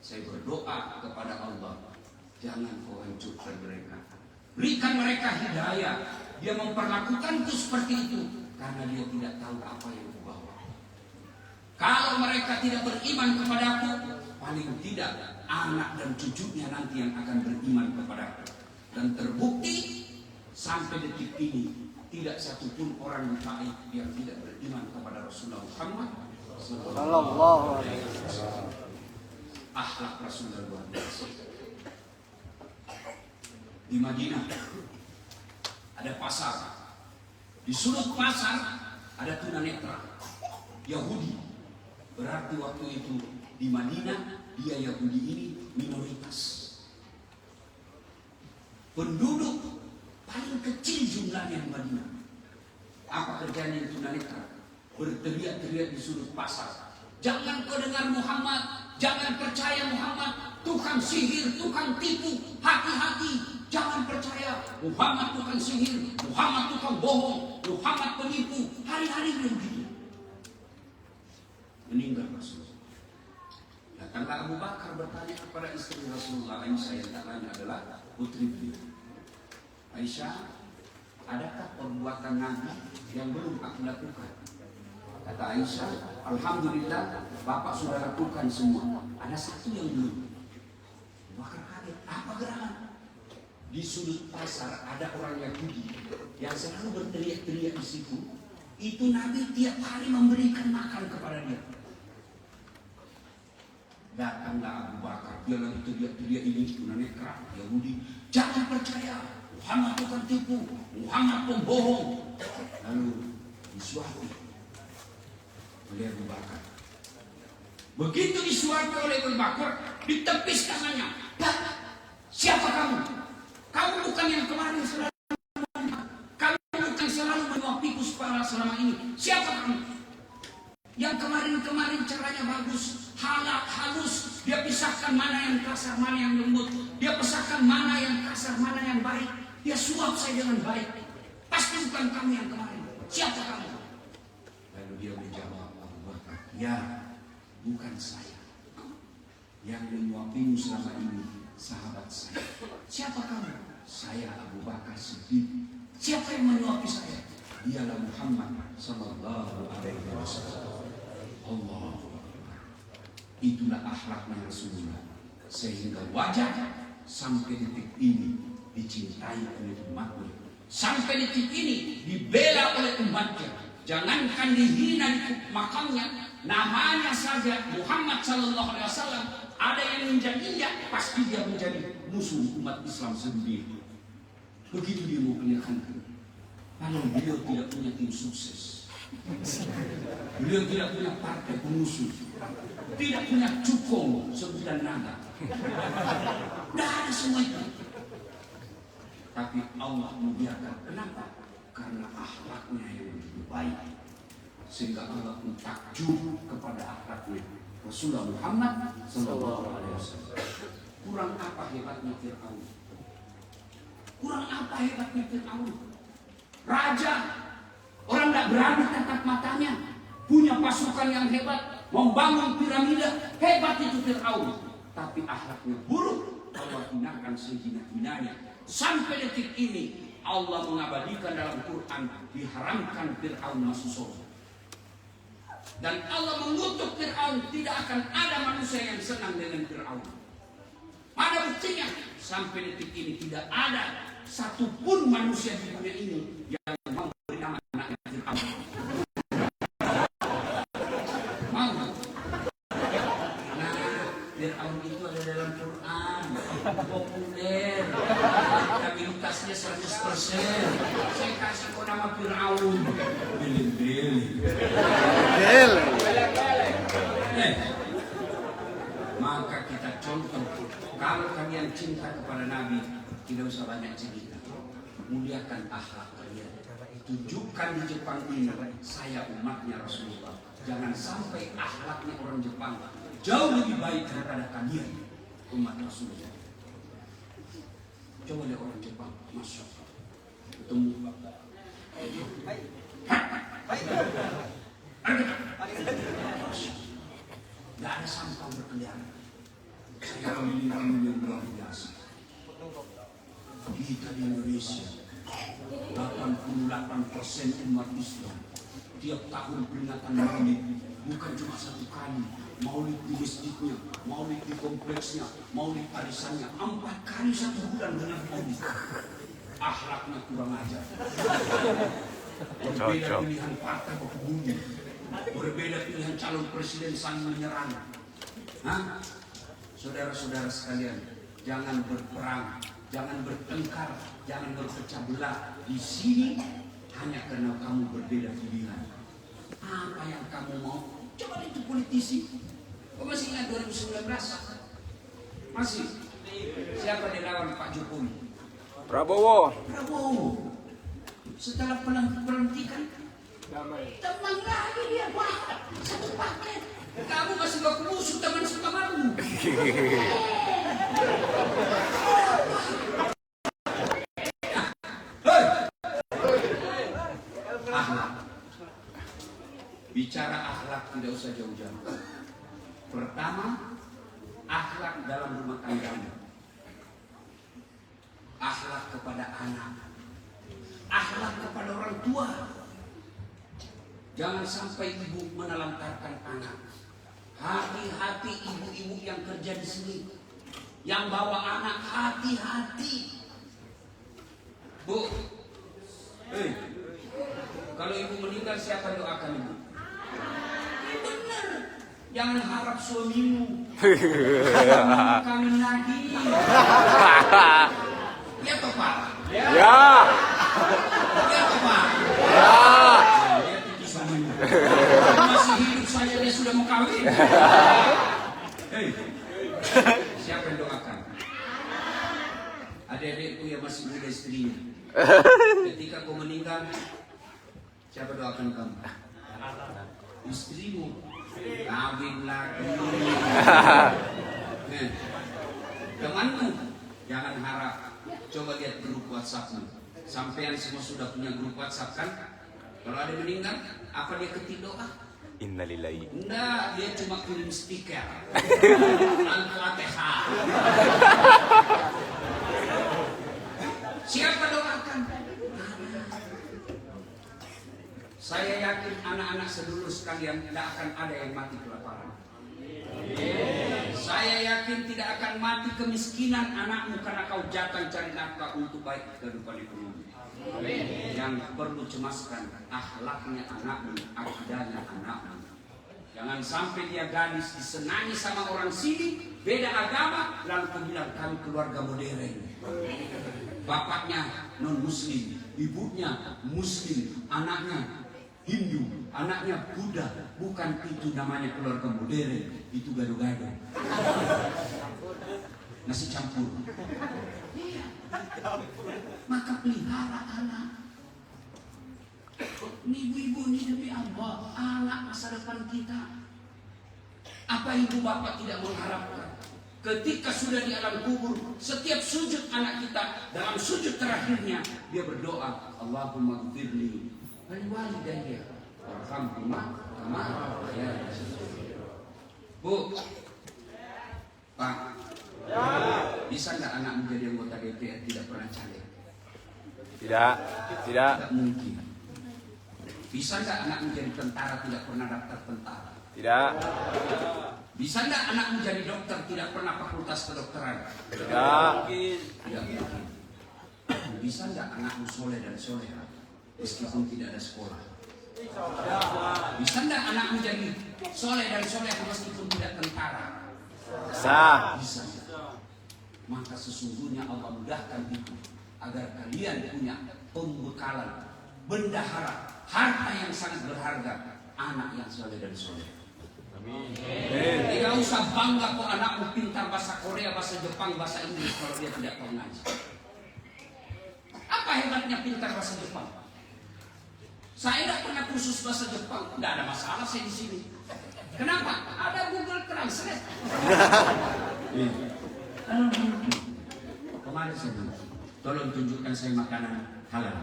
saya berdoa kepada Allah, jangan kau hancurkan mereka. Berikan mereka hidayah. Dia memperlakukanku seperti itu karena dia tidak tahu apa yang kubawa. Kalau mereka tidak beriman kepadaku, paling tidak anak dan cucunya nanti yang akan beriman kepadaku. Dan terbukti sampai detik ini tidak satupun orang di Taif yang tidak beriman kepada Rasulullah Muhammad sallallahu alaihi wasallam. Akhlak Rasulullah luar biasa. Di Madinah ada pasar. Di sudut pasar ada tunanetra Yahudi. Berarti waktu itu di Madinah dia Yahudi ini minoritas. Penduduk paling kecil jumlahnya di Madinah. Apa kerjanya tunanetra? Berteriak-teriak di sudut pasar. Jangan kau dengar Muhammad, jangan percaya Muhammad, tukang sihir, tukang tipu, hati-hati, jangan percaya Muhammad tukang sihir, Muhammad tukang bohong, Muhammad penipu. Hari-hari begitu. Meninggal Rasulullah. Datanglah Abu Bakar bertanya kepada istri Rasulullah, Aisyah yang tak lain adalah putri beliau. Aisyah, perbuatan Nabi yang belum aku lakukan. Kata Aisyah, alhamdulillah bapak sudah lakukan semua. Ada satu yang belum. Bakar kaget, apa gerangan? Di sudut pasar ada orang Yahudi yang selalu berteriak-teriak di situ. Itu Nabi tiap hari memberikan makan kepada dia. Datanglah Abu Bakar, dia lagi teriak-teriak ini itu nekra Yahudi. Jangan percaya, Muhammad bukan tipu, Muhammad pembohong. Lalu disuapi oleh Abu Bakar. Begitu disuapi oleh Abu Bakar, ditepis tangannya. Pak, siapa kamu? Kamu bukan yang kemarin selalu menyuapiku selama ini. Siapa kamu? Yang kemarin-kemarin caranya bagus, halus, dia pisahkan mana yang kasar, mana yang lembut. Dia pisahkan mana yang kasar, mana yang baik. Dia suap saya dengan baik. Pasti bukan kamu yang kemarin. Siapa kamu? Lalu dia menjawab, Abu Bakar, ya, bukan saya. Yang menyuapimu selama ini sahabat saya. Siapa kamu? Saya Abu Bakar Siddiq. Siapa yang menyuapi saya? Dialah Muhammad sallallahu alaihi wasallam. Allah. Itulah akhlaknya Rasulullah. Sehingga wajar sampai detik ini dicintai oleh umatnya. Sampai detik ini dibela oleh umatnya. Jangankan dihina di makamnya, namanya saja Muhammad sallallahu alaihi wasallam ada yang menjadinya, pasti dia menjadi musuh umat Islam sendiri. Begitu dia mau perlihatkan. Padahal beliau tidak punya tim sukses. Beliau tidak punya partai pengusung. Tidak punya cukong sebutan naga. Tidak ada semua itu. Tapi Allah membiarkan. Kenapa? Karena akhlaknya yang lebih baik. Sehingga Allah pun takjub kepada akhlaknya Rasulullah Muhammad sallallahu alaihi wasallam. Kurang apa hebatnya Fir'aun? Kurang apa hebatnya Fir'aun? Raja, orang tidak berani tatap matanya, punya pasukan yang hebat, membangun piramida, hebat itu Fir'aun. Tapi akhlaknya buruk, Allah hinakan sehina-hinanya. Sampai detik ini Allah mengabadikan dalam Quran diharamkan Fir'aun masuk surga. Dan Allah mengutuk Fir'aun, tidak akan ada manusia yang senang dengan Fir'aun. Pada buktinya sampai detik ini tidak ada satupun manusia di dunia ini yang mau beri nama anaknya Fir'aun. Mau? Nah, Fir'aun itu ada dalam Quran, populer, elektabilitasnya 100%. Saya kasih kau nama Fir'aun. Beli-beli. Maka kita contoh, kalau kalian cinta kepada Nabi, tidak usah banyak cerita. Muliakan akhlak kalian. Tunjukkan di Jepang ini, saya umatnya Rasulullah. Jangan sampai akhlaknya orang Jepang jauh lebih baik daripada kalian, umat Rasulullah. Coba lihat orang Jepang, masuk ketemu tidak ada sampah berkeliaran. Saya memiliki yang luar biasa. Kita di Indonesia 88% umat Islam tiap tahun peringatan maulid, bukan cuma satu kali. Maulid di masjidnya, maulid di kompleksnya, maulid arisannya 4 kali 1 bulan dengan maulid. Akhlaknya kurang ajar. Berbeda pilihan partai berbunyi, berbeda pilihan calon presiden saling menyerang. Saudara-saudara sekalian, jangan berperang, jangan bertengkar, jangan berpecah belah di sini hanya karena kamu berbeda pilihan. Apa yang kamu mau? Coba itu politisi. Kau masih ingat 2019? Masih? Siapa yang lawan Pak Jokowi? Prabowo. Prabowo. Setelah pelantikan, teman lagi dia, wah, satu paket. Kamu masih baku musuh teman sesamamu. Akhlak. Bicara akhlak tidak usah jauh-jauh. Pertama, akhlak dalam rumah tangga. Akhlak kepada anak, akhlak kepada orang tua. Jangan sampai ibu menelantarkan anak. Hati-hati ibu-ibu yang kerja di sini, yang bawa anak, hati-hati. Bu, kalau ibu meninggal siapa doakan ibu? Benar. Jangan harap suamimu kangen lagi. Ya toh Pak? Ya. Ya toh Pak? Ya. Dia titi suamimu. Masih hidup saja dia sudah mau kawin. Siapa yang doakan? Adik-adikku yang masih muda istrinya. Ketika kau meninggal, siapa doakan kamu? Istrimu. Kawin lagi. Temanmu, jangan harap. Coba lihat grup WhatsAppmu. Sampean semua sudah punya grup WhatsApp kan? Kalau ada meninggal, apa dia ketik doa? Innalillahi. Enggak, dia cuma kirim stiker. Al-Fatihah. Siapa doakan? Saya yakin anak-anak sedulur sekalian tidak akan ada yang mati kelaparan. Saya yakin tidak akan mati kemiskinan anakmu karena kau jatah cari nafkah untuk baik kehidupan ekonomi. Yang perlu cemaskan akhlaknya anakmu, akidahnya anakmu. Jangan sampai dia gadis disenangi sama orang sini beda agama lalu kau bilang kami keluarga modern. Bapaknya non muslim, ibunya muslim, anaknya Hindu, anaknya Buddha. Bukan itu namanya keluarga modern, itu gado-gado. Nasi campur. Maka pelihara anak. Ini ibu-ibu ini demi Allah, anak masa depan kita. Apa ibu bapak tidak mengharapkan? Ketika sudah di alam kubur, setiap sujud anak kita, dalam sujud terakhirnya, dia berdoa, Allahumma gfirli wali walidayya warhamhuma kama rabbayani shaghira. Bu, Pak, bisa nggak anak menjadi anggota DPR tidak pernah caleg? Tidak. Tidak mungkin. Bisa nggak anak menjadi tentara tidak pernah daftar tentara? Tidak. Bisa nggak anak menjadi dokter tidak pernah fakultas kedokteran? Tidak. Tidak mungkin. Bisa nggak anakmu soleh dan soleha meskipun tidak ada sekolah? Bisa nggak anak menjadi soleh dan soleha meskipun tidak tentara? Sah. Bisa. Maka sesungguhnya Allah mudahkan itu agar kalian punya pembekalan, bendahara, harta yang sangat berharga, anak yang soleh dan soleh. Tidak usah bangga kok anakmu pintar bahasa Korea, bahasa Jepang, bahasa Inggris kalau dia tidak tahu ngaji. Apa hebatnya pintar bahasa Jepang? Saya tidak pernah kursus bahasa Jepang, tidak ada masalah saya di sini. Kenapa? Ada Google Translate. Kemarin saya bilang, tolong tunjukkan saya makanan halal.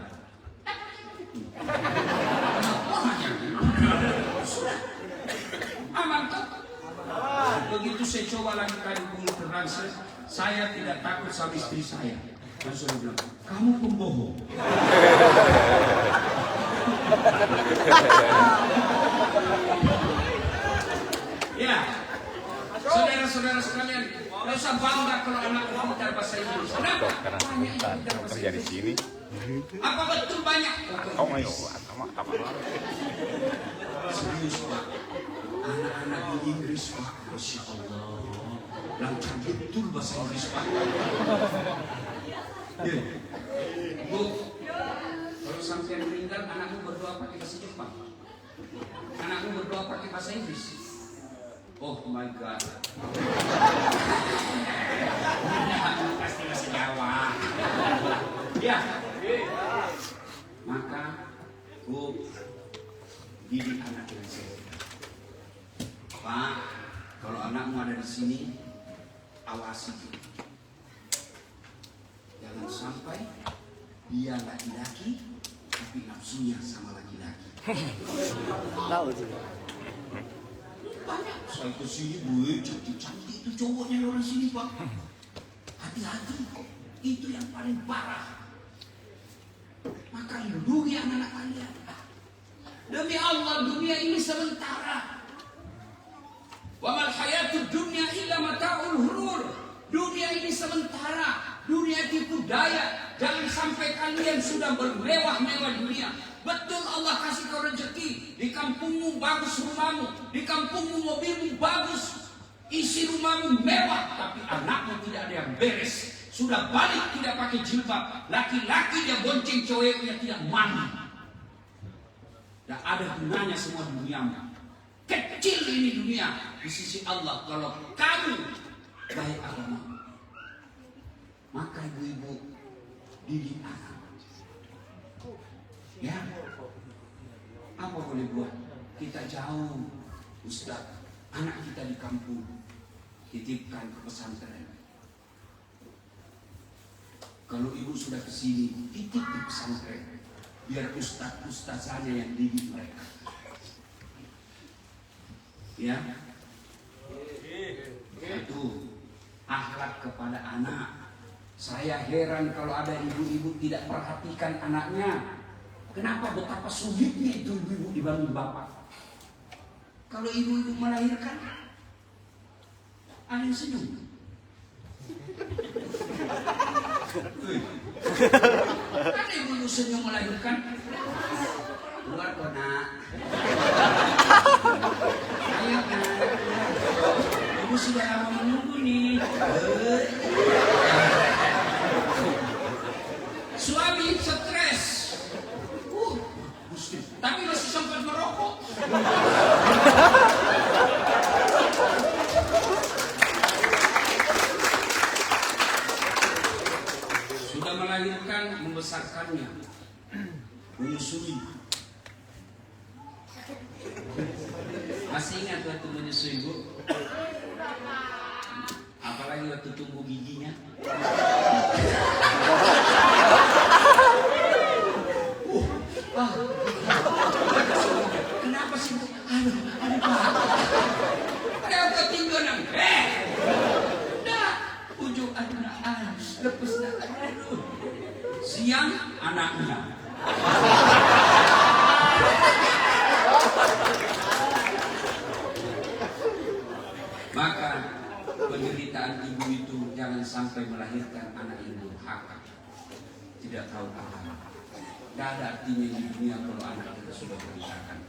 Aman kok. Begitu saya coba lagi kali Google Translate, saya tidak takut sama istri saya. Terus saya bilang, kamu pembohong. Ya, saudara-saudara sekalian, tidak usah bangga kalau anak pintar bahasa Inggris. Kenapa? Banyak yang pintar bahasa Kerja di Inggris. sini. Apa betul banyak? Oh my God. Serius Pak, anak-anak di Inggris Pak, Masya Allah, lancar betul bahasa Inggris Pak. Bu, kalau sampai meninggal, anakmu berdoa pakai bahasa Jepang, anakmu berdoa pakai bahasa Inggris. Oh my God. Pasti bahasa Jawa. Ya. Maka, Bu, didik anak dengan sehat. Pak, kalau anakmu ada di sini, awasi dia. Jangan sampai dia laki-laki, tapi nafsunya sama laki-laki. Tahu sih. Banyak. Saya kesini, bu, cantik-cantik itu cowoknya orang sini, Pak. Hati-hati, itu yang paling parah. maka lindungi anak-anak kalian. Demi Allah, dunia ini sementara. Wa mal hayatud dunya illa mata'ul ghurur. Dunia ini sementara, dunia tipu daya. Jangan sampai kalian sudah bermewah-mewah dunia. Betul Allah kasih kau rezeki, di kampungmu bagus rumahmu, di kampungmu mobilmu bagus, isi rumahmu mewah, tapi anakmu tidak ada yang beres. Sudah balik tidak pakai jilbab, laki-laki dia bonceng ceweknya tidak mandi. Dan ada gunanya semua duniamu. Kecil ini dunia di sisi Allah kalau kamu baik agama. Maka ibu-ibu didik anak. Ya, apa boleh buat? Kita jauh, Ustaz. Anak kita di kampung, titipkan ke pesantren. Kalau ibu sudah kesini, titip di pesantren. Biar ustaz-ustazanya yang didik mereka. Ya, itu akhlak kepada anak. Saya heran kalau ada ibu-ibu tidak perhatikan anaknya. Kenapa betapa sulitnya itu ibu-ibu dibanding bapak? Kalau ibu-ibu melahirkan, ada yang senyum. Ada ibu-ibu senyum melahirkan. Keluar kok nak. Ayo nak. Ibu sudah lama menunggu nih. Suami stres. Tapi masih sempat merokok. Sudah melahirkan, membesarkannya, menyusui. Masih ingat waktu menyusui, Bu? Apalagi waktu tumbuh giginya. Kenapa sih, Bu? Aduh, Pak. Ada ketinggalan. Dah, ujung anak lepas dah. Aduh. Siang anaknya. Maka penderitaan ibu itu jangan sampai melahirkan anak yang durhaka, tidak tahu apa. Tidak ada artinya di dunia kalau anak kita sudah berantakan.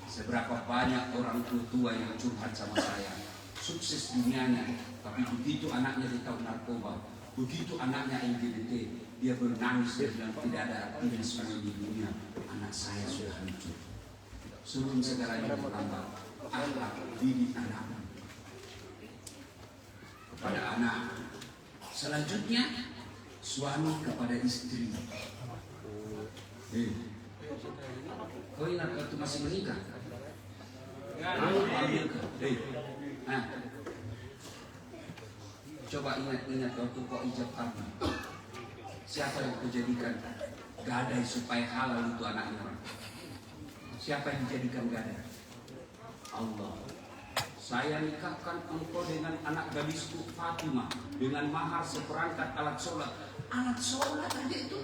Seberapa banyak orang tua yang curhat sama saya, sukses dunianya, tapi begitu anaknya ditahu narkoba, begitu anaknya LGBT, dia bernangis dan bilang tidak ada artinya semua di dunia. Anak saya sudah hancur. Sebelum segalanya bertambah, akhlak didik anak kepada anak. Selanjutnya suami kepada istri. Kau ingat waktu masih menikah? Nah, coba ingat waktu kau ijab kabul. Siapa yang kau jadikan gadai supaya halal itu anaknya? Siapa yang dijadikan gadai? Allah. Saya nikahkan engkau dengan anak gadisku Fatimah dengan mahar seperangkat alat sholat. Alat sholat aja itu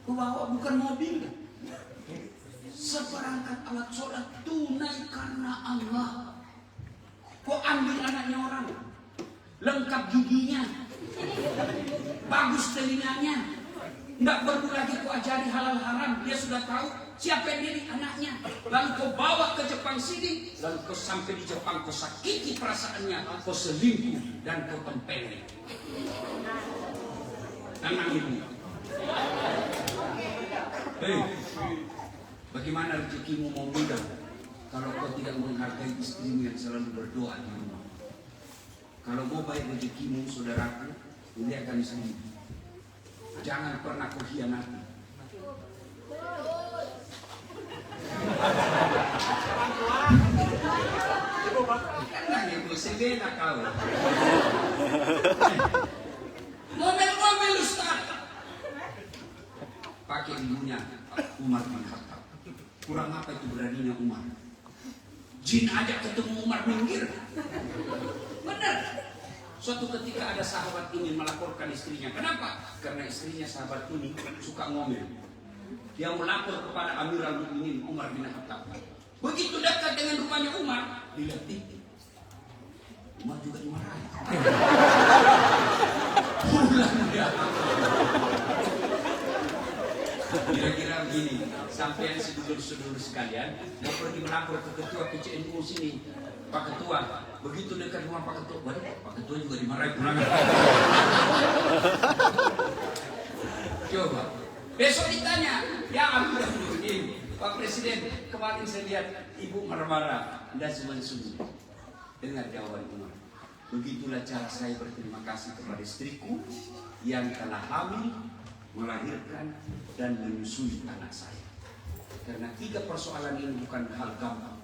kau bawa bukan mobil. Seperangkat alat sholat tunai karena Allah. Kau ambil anaknya orang, lengkap giginya, bagus telinganya, nggak perlu lagi kau ajari halal haram. Dia sudah tahu siapa yang didik anaknya. Lalu kau bawa ke Jepang sini, lalu kau sampai di Jepang kau sakiti perasaannya, kau selingkuh dan kau tempelin. Tenang ibu. Bagaimana rezekimu mau mudah kalau kau tidak menghargai istrimu yang selalu berdoa di rumah? Kalau mau baik rezekimu, saudaraku, muliakan istrimu. Jangan pernah kau hianati. Tenang ibu, sebena kau. Ngomel-ngomel Ustaz. Pakai ibunya Umar bin Khattab. Kurang apa itu beraninya Umar? Jin aja ketemu Umar minggir. Benar. Suatu ketika ada sahabat ingin melaporkan istrinya. Kenapa? Karena istrinya sahabat ini suka ngomel. Dia melapor kepada Amirul Mukminin Umar bin Khattab. Begitu dekat dengan rumahnya Umar, dilihat Umar juga dimarahi. Pulang dia. Kira-kira begini, sampai sedulur-sedulur sekalian mau pergi melapor ke ketua PCNU sini. Pak Ketua, begitu dekat rumah Pak Ketua, waduh, Pak Ketua juga dimarahi pulang. Coba, besok ditanya, ya Amirul Mukminin, Pak Presiden, kemarin saya lihat Ibu marah-marah, dan semuanya sungguh. Dengar jawaban Umar. Begitulah cara saya berterima kasih kepada istriku yang telah hamil, melahirkan, dan menyusui anak saya. Karena 3 persoalan ini bukan hal gampang.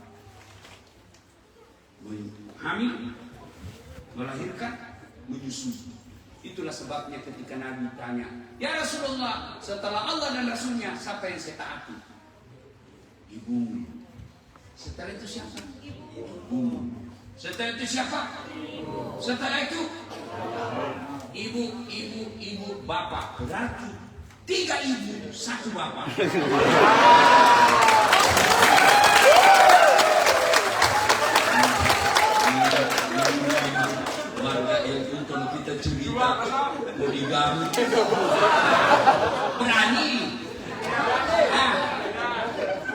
Hamil, melahirkan, menyusui. Itulah sebabnya ketika Nabi tanya, ya Rasulullah, setelah Allah dan Rasulnya, siapa yang saya taati? Ibu. Setelah itu siapa? Ibu. Setelah itu siapa? Setelah itu ibu, bapak. Berarti 3 ibu, 1 bapak. Marga yang untung kita cerita poligami. Berani.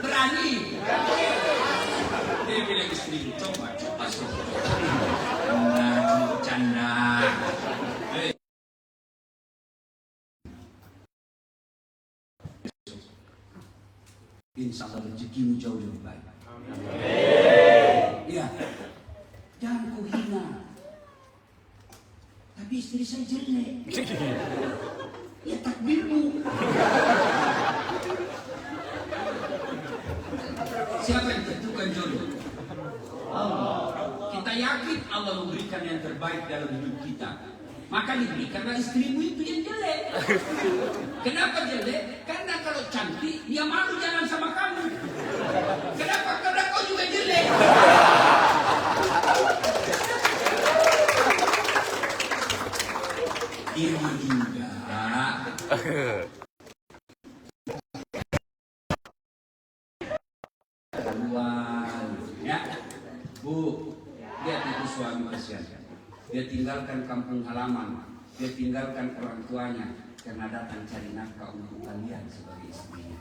Berani. Dia bilang istri, coba. Canda. Insya Allah rezekimu jauh lebih baik. Iya. Jangan kau hina. Tapi istri saya jelek. Ya takdirmu. Siapa yang tentukan jodoh? Allah. Kita yakin Allah memberikan yang terbaik dalam hidup kita. Maka diberikanlah istrimu itu yang jelek. Kenapa jelek? Karena kalau cantik, dia malu jalan sama kamu. Kenapa? Karena kau juga jelek. Ini juga. Ya, Bu, lihat itu suami kasihan. Dia tinggalkan kampung halaman, dia tinggalkan orang tuanya karena datang cari nafkah untuk kalian sebagai istrinya.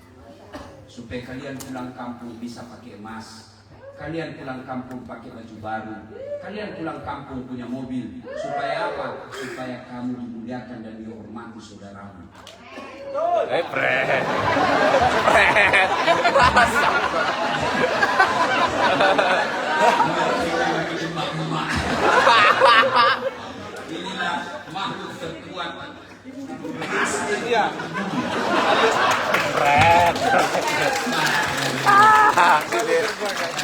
Supaya kalian pulang kampung bisa pakai emas, kalian pulang kampung pakai baju baru, kalian pulang kampung punya mobil. Supaya apa? Supaya kamu dimuliakan dan dihormati saudaramu. Pret. Inilah makhluk terkuat. Iya. Pret.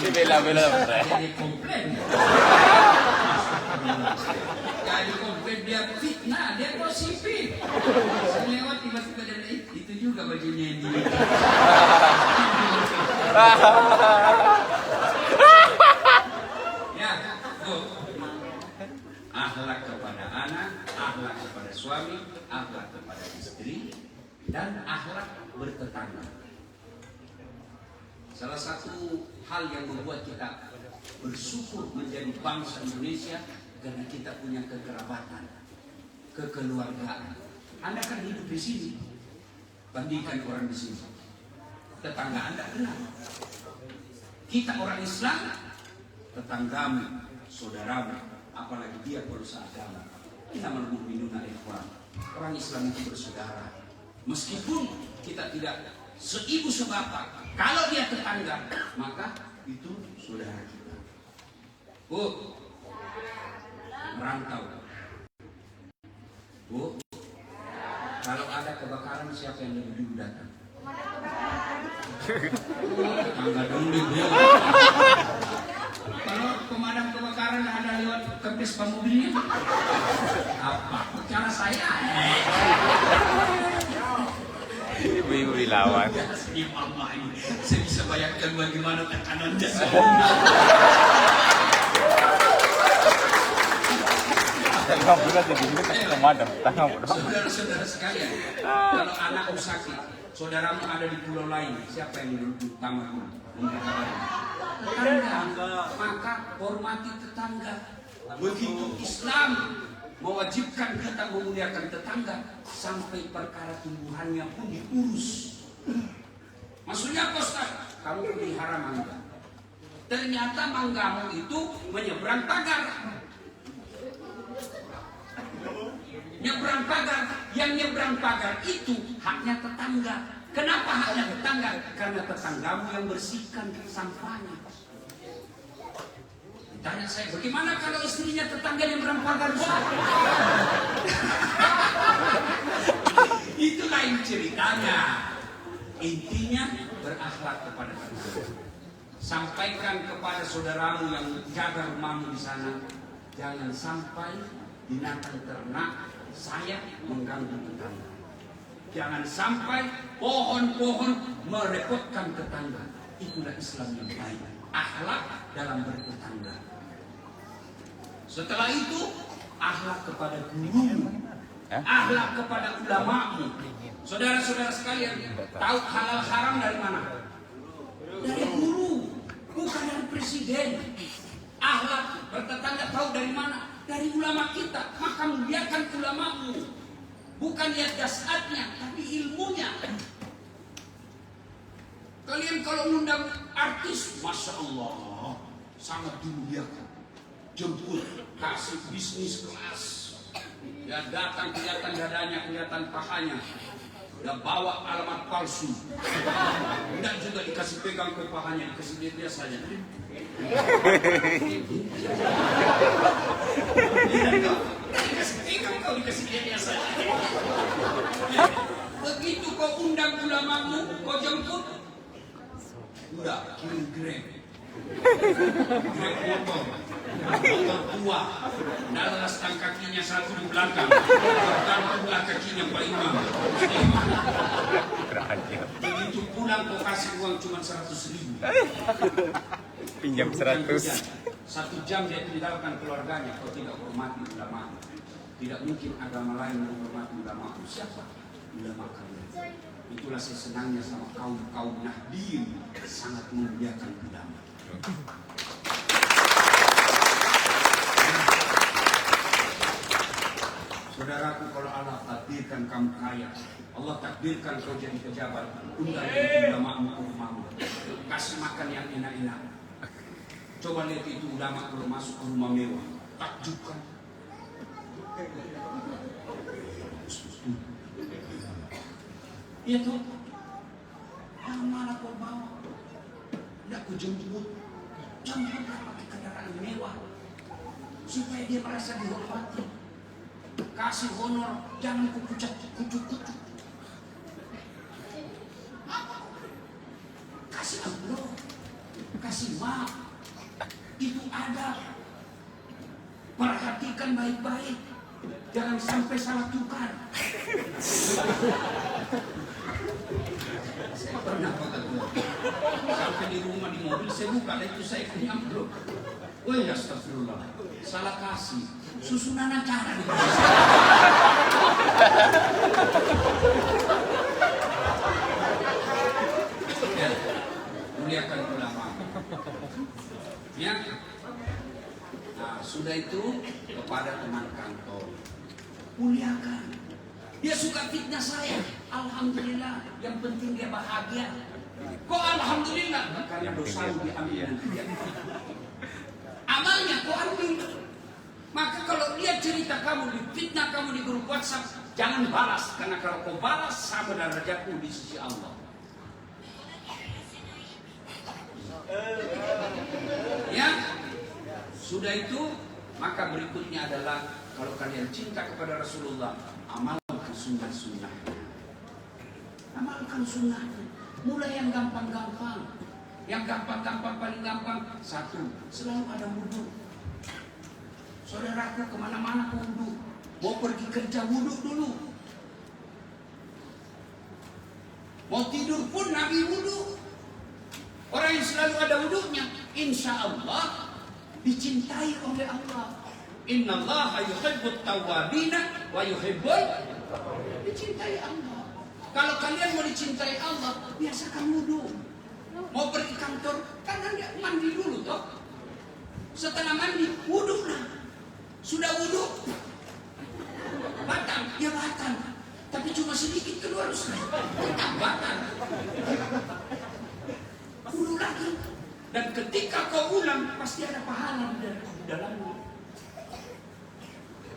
Dibela-bela pret. Jadi komplain. Jadi komplain dia fitnah, dia gosipin. Lewat tiba-tiba dia itu juga bajunya ini. Ya, Bu. Akhlak kepada anak, akhlak kepada suami, akhlak kepada istri, dan akhlak bertetangga. Salah satu hal yang membuat kita bersyukur menjadi bangsa Indonesia karena kita punya kekerabatan, kekeluargaan. Anda kan hidup di sini, bandingkan orang di sini. Tetangga Anda kenal. Kita orang Islam, tetanggamu, saudaramu, apalagi dia berusaha agama. Kita menurunkan ikhwan. Orang Islam itu bersaudara. Meskipun kita tidak seibu sebapak, kalau dia tetangga, maka itu saudara kita. Bu, merantau. Bu, kalau ada kebakaran siapa yang lebih dulu datang? Tetangga dulu. Kalau pemadam kebakaran ada lewat ke Vespa mobilnya, apa? Cara saya. Ibu-ibu dilawan. Ini mama ini, saya bisa bayangkan bagaimana tekanannya. Saudara-saudara sekalian, kalau anakmu sakit, saudaramu ada di pulau lain, siapa yang utama memberi kabar? Tetangga. Maka hormati tetangga. Begitu Islam mewajibkan kita memuliakan tetangga, sampai perkara tumbuhannya pun diurus. Maksudnya apa, Ustaz? Kamu pelihara mangga, ternyata manggamu itu menyeberang pagar. Nyebrang pagar, yang nyebrang pagar itu haknya tetangga. Kenapa haknya tetangga? Karena tetanggamu yang bersihkan sampahnya. Tanya saya, bagaimana kalau istrinya tetangga yang nyebrang pagar? Itu lain ceritanya. Intinya berakhlak kepada tetangga. Sampaikan kepada saudaramu yang jaga rumahmu di sana, jangan sampai binatang ternak saya mengganggu tetangga. Jangan sampai pohon-pohon merepotkan tetangga. Itulah Islam yang baik. Akhlak dalam bertetangga. Setelah itu, akhlak kepada guru, akhlak kepada ulamamu. Saudara-saudara sekalian, tahu halal haram dari mana? Dari guru, bukan dari presiden. Akhlak bertetangga tahu dari mana? Dari ulama kita. Maka muliakan ulamamu. Bukan lihat dasarnya, tapi ilmunya. Kalian kalau mengundang artis, Masya Allah, sangat dimuliakan. Jemput, kasih bisnis kelas. Ya datang, kelihatan dadanya, kelihatan pahanya. Udah bawa alamat palsu. Tidak juga dikasih pegang ke pahanya, dikasih dia saja. Dikasih pegang kau, dikasih dia saja. Begitu kau undang ulamamu, kau jemput, udah kirim Grab motor tua, nalar stang kakinya satu di belakang, belakang belah kakinya Pak Imam. Begitu pulang kau kasih uang cuma 100.000. Pinjam 100. 1 jam dia tinggalkan keluarganya. Kau tidak hormati ulama. Tidak mungkin agama lain menghormati ulama. Siapa? Ulama kalian. Itulah saya senangnya sama kaum Nahdien, sangat memuliakan ulama. Saudaraku, kalau Allah takdirkan kamu kaya, Allah takdirkan kau jadi pejabat, undang ulama ke rumahmu, kasih makan yang enak-enak. Coba lihat itu ulama kalau masuk ke rumah mewah, takjubkan. Iya tuh, yang mana kau bawa? Tidak kau jemput pakai kendaraan mewah, supaya dia merasa dihormati. Kasih honor, jangan kau kucuk-kucuk. Kasih amplop, kasih maaf, itu ada. Perhatikan baik-baik, jangan sampai salah tukar. Saya pernah sampai di rumah di mobil saya buka, itu saya punya amplop. Oh ya, astagfirullah, salah kasih. Susunan acara di ya, muliakan ulama. Ya. Nah, sudah itu kepada teman kantor, muliakan. Dia suka fitnah saya, alhamdulillah. Yang penting dia bahagia. Kok alhamdulillah? Karena dosa diambil nanti dia. Amalnya kau ambil. Maka kalau dia cerita kamu, difitnah kamu di grup WhatsApp, jangan balas. Karena kalau kau balas, sama derajatmu di sisi Allah. Ya, sudah itu, maka berikutnya adalah kalau kalian cinta kepada Rasulullah, amalkan sunnah-sunnahnya. Amalkan sunnahnya. Mulai yang gampang-gampang. Yang gampang-gampang, paling gampang. 1, selalu ada wudu. Saudaraku kemana-mana kau wudu. Mau pergi kerja wudu dulu. Mau tidur pun Nabi wudu. Orang yang selalu ada wudunya, insya Allah dicintai oleh Allah. Inna Allah yuhibbut tawwabina wa yuhibbul, dicintai Allah. Kalau kalian mau dicintai Allah, biasakan wudhu. Mau pergi kantor, kan Anda mandi dulu toh. Setelah mandi, wudhu lah. Sudah wudhu, batal, ya batal. Tapi cuma sedikit keluar Ustaz. Tetap batal. Wudhu lagi. Dan ketika kau ulang, pasti ada pahala di dalamnya.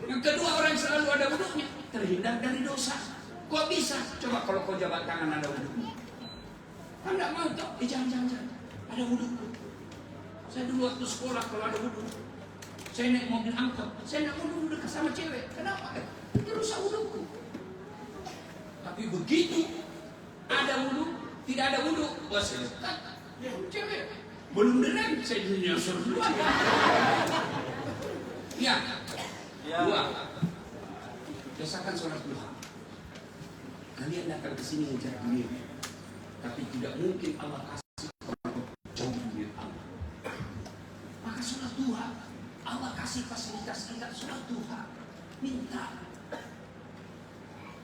Yang kedua, orang yang selalu ada wudhunya terhindar dari dosa. Kok bisa? Coba kalau kau jabat tangan ada wudhunya. Kan tidak mau toh? Jangan. Ada wudhuku. Saya dulu waktu sekolah kalau ada wudhu, saya naik mobil angkot, saya tidak mau duduk dekat sama cewek. Kenapa? Itu rusak wudhuku. Tapi begitu ada wudhu, tidak ada wudhu, wah saya lekat. Cewek belum derem, saya nyosor duluan. Ya. Dua, biasakan sholat duha. Kalian datang ke sini ngejar duit, tapi tidak mungkin Allah kasih kalau jauh duit Allah. Maka sholat duha, Allah kasih fasilitas kita sholat duha. Minta.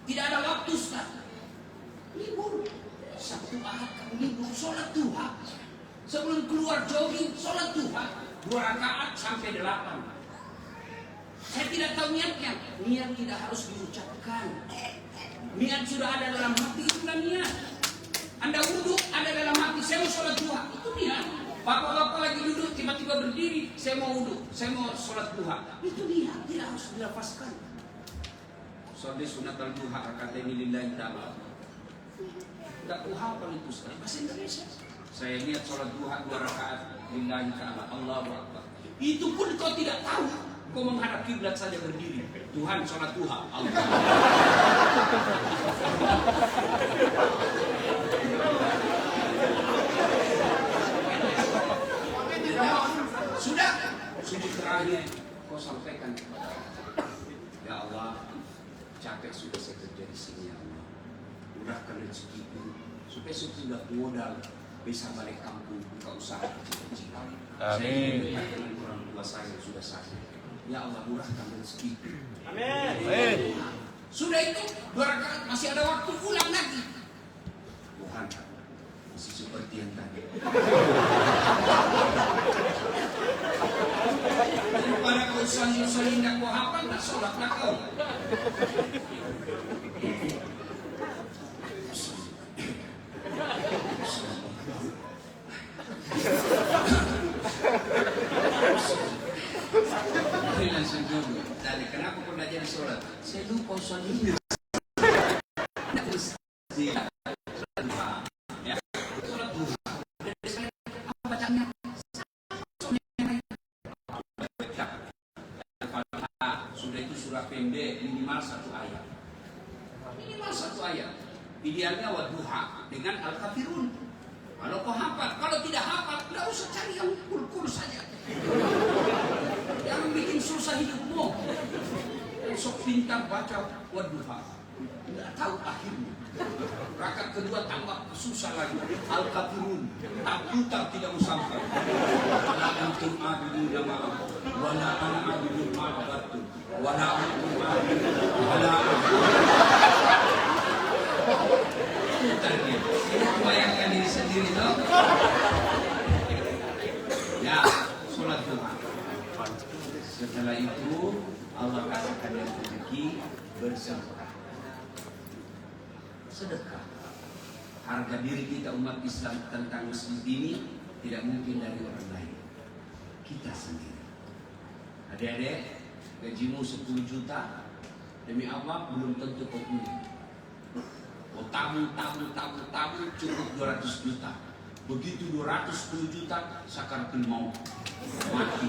Tidak ada waktu Ustaz. Libur. Sabtu Ahad kamu libur, sholat duha. Sebelum keluar jogging, sholat duha. 2 rakaat sampai 8. Saya tidak tahu niatnya. Niat tidak harus diucapkan. Niat sudah ada dalam hati, itulah niat. Anda wudhu, ada dalam hati, saya mau sholat duha. Itu niat. Bapak-bapak lagi duduk, tiba-tiba berdiri, saya mau wudhu, saya mau sholat duha. Itu niat, tidak harus dilafazkan. Sholat sunat al-duha, kata ini lillahi ta'ala. Tidak tahu hafal itu Ustaz. Bahasa Indonesia. Saya niat sholat duha 2 rakaat lillahi ta'ala. Allahu Akbar. Itu pun kau tidak tahu. Kau menghadap kiblat saja berdiri. Tuhan sholat duha. Allah. Sudah. Sujud terakhir kau sampaikan kepada Allah. Ya Allah, capek sudah saya kerja di sini ya Allah. Mudahkan rezekiku supaya sudah modal bisa balik kampung buka usaha kecil-kecil. Amin. Saya dengan orang tua saya sudah sakit. Ya Allah murahkan rezeki. Amin. Sudah itu 2 rakaat masih ada waktu pulang lagi. Tuhan masih seperti yang tadi. Daripada kau usaha-usaha indah kau hafal, tak sholatlah kau. Langsung dulu. Tadi kenapa kau tidak jadi sholat? Saya lupa sholat ini. Tidak bisa. Sholat duha. Ya. Sholat duha. Dari saya bacanya. Sudah itu surah pendek minimal 1 ayat. Minimal 1 ayat. Idealnya wadduha dengan al-kafirun. Kalau kau hafal, kalau tidak hafal, tidak usah cari yang kul-kul saja. Jangan bikin susah hidupmu. Sok pintar baca wadduha. Tidak tahu akhirnya. Rakaat kedua tambah susah lagi. Al-kafirun. Tak tidak mau sampai. Wala antum abidun ma'am. Wala ana abidun ma'abatun. Wala antum abidun. Wala putar dia. Bayangkan diri sendiri toh. Ya, sholat duha. Setelah itu Allah kasihkan yang rezeki bersedekah. Sedekah. Harga diri kita umat Islam tentang masjid ini tidak mungkin dari orang lain. Kita sendiri. Adik-adik, gajimu 10 juta. Demi Allah belum tentu kau punya. Oh, tabung cukup 200 juta. Begitu 210 juta sakaratul maut, mati.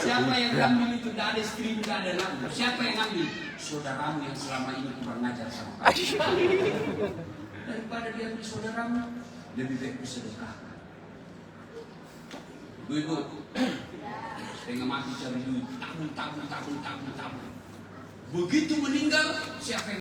Siapa yang ngambil itu? Tidak ada istri, tidak ada anak. Siapa yang ngambil? Saudaramu yang selama ini kurang ngajar sama kamu. Daripada dia beli saudaramu, lebih baik bersedekah. Ibu-ibu, setengah mati cari duit, tabung. Begitu meninggal, siapa yang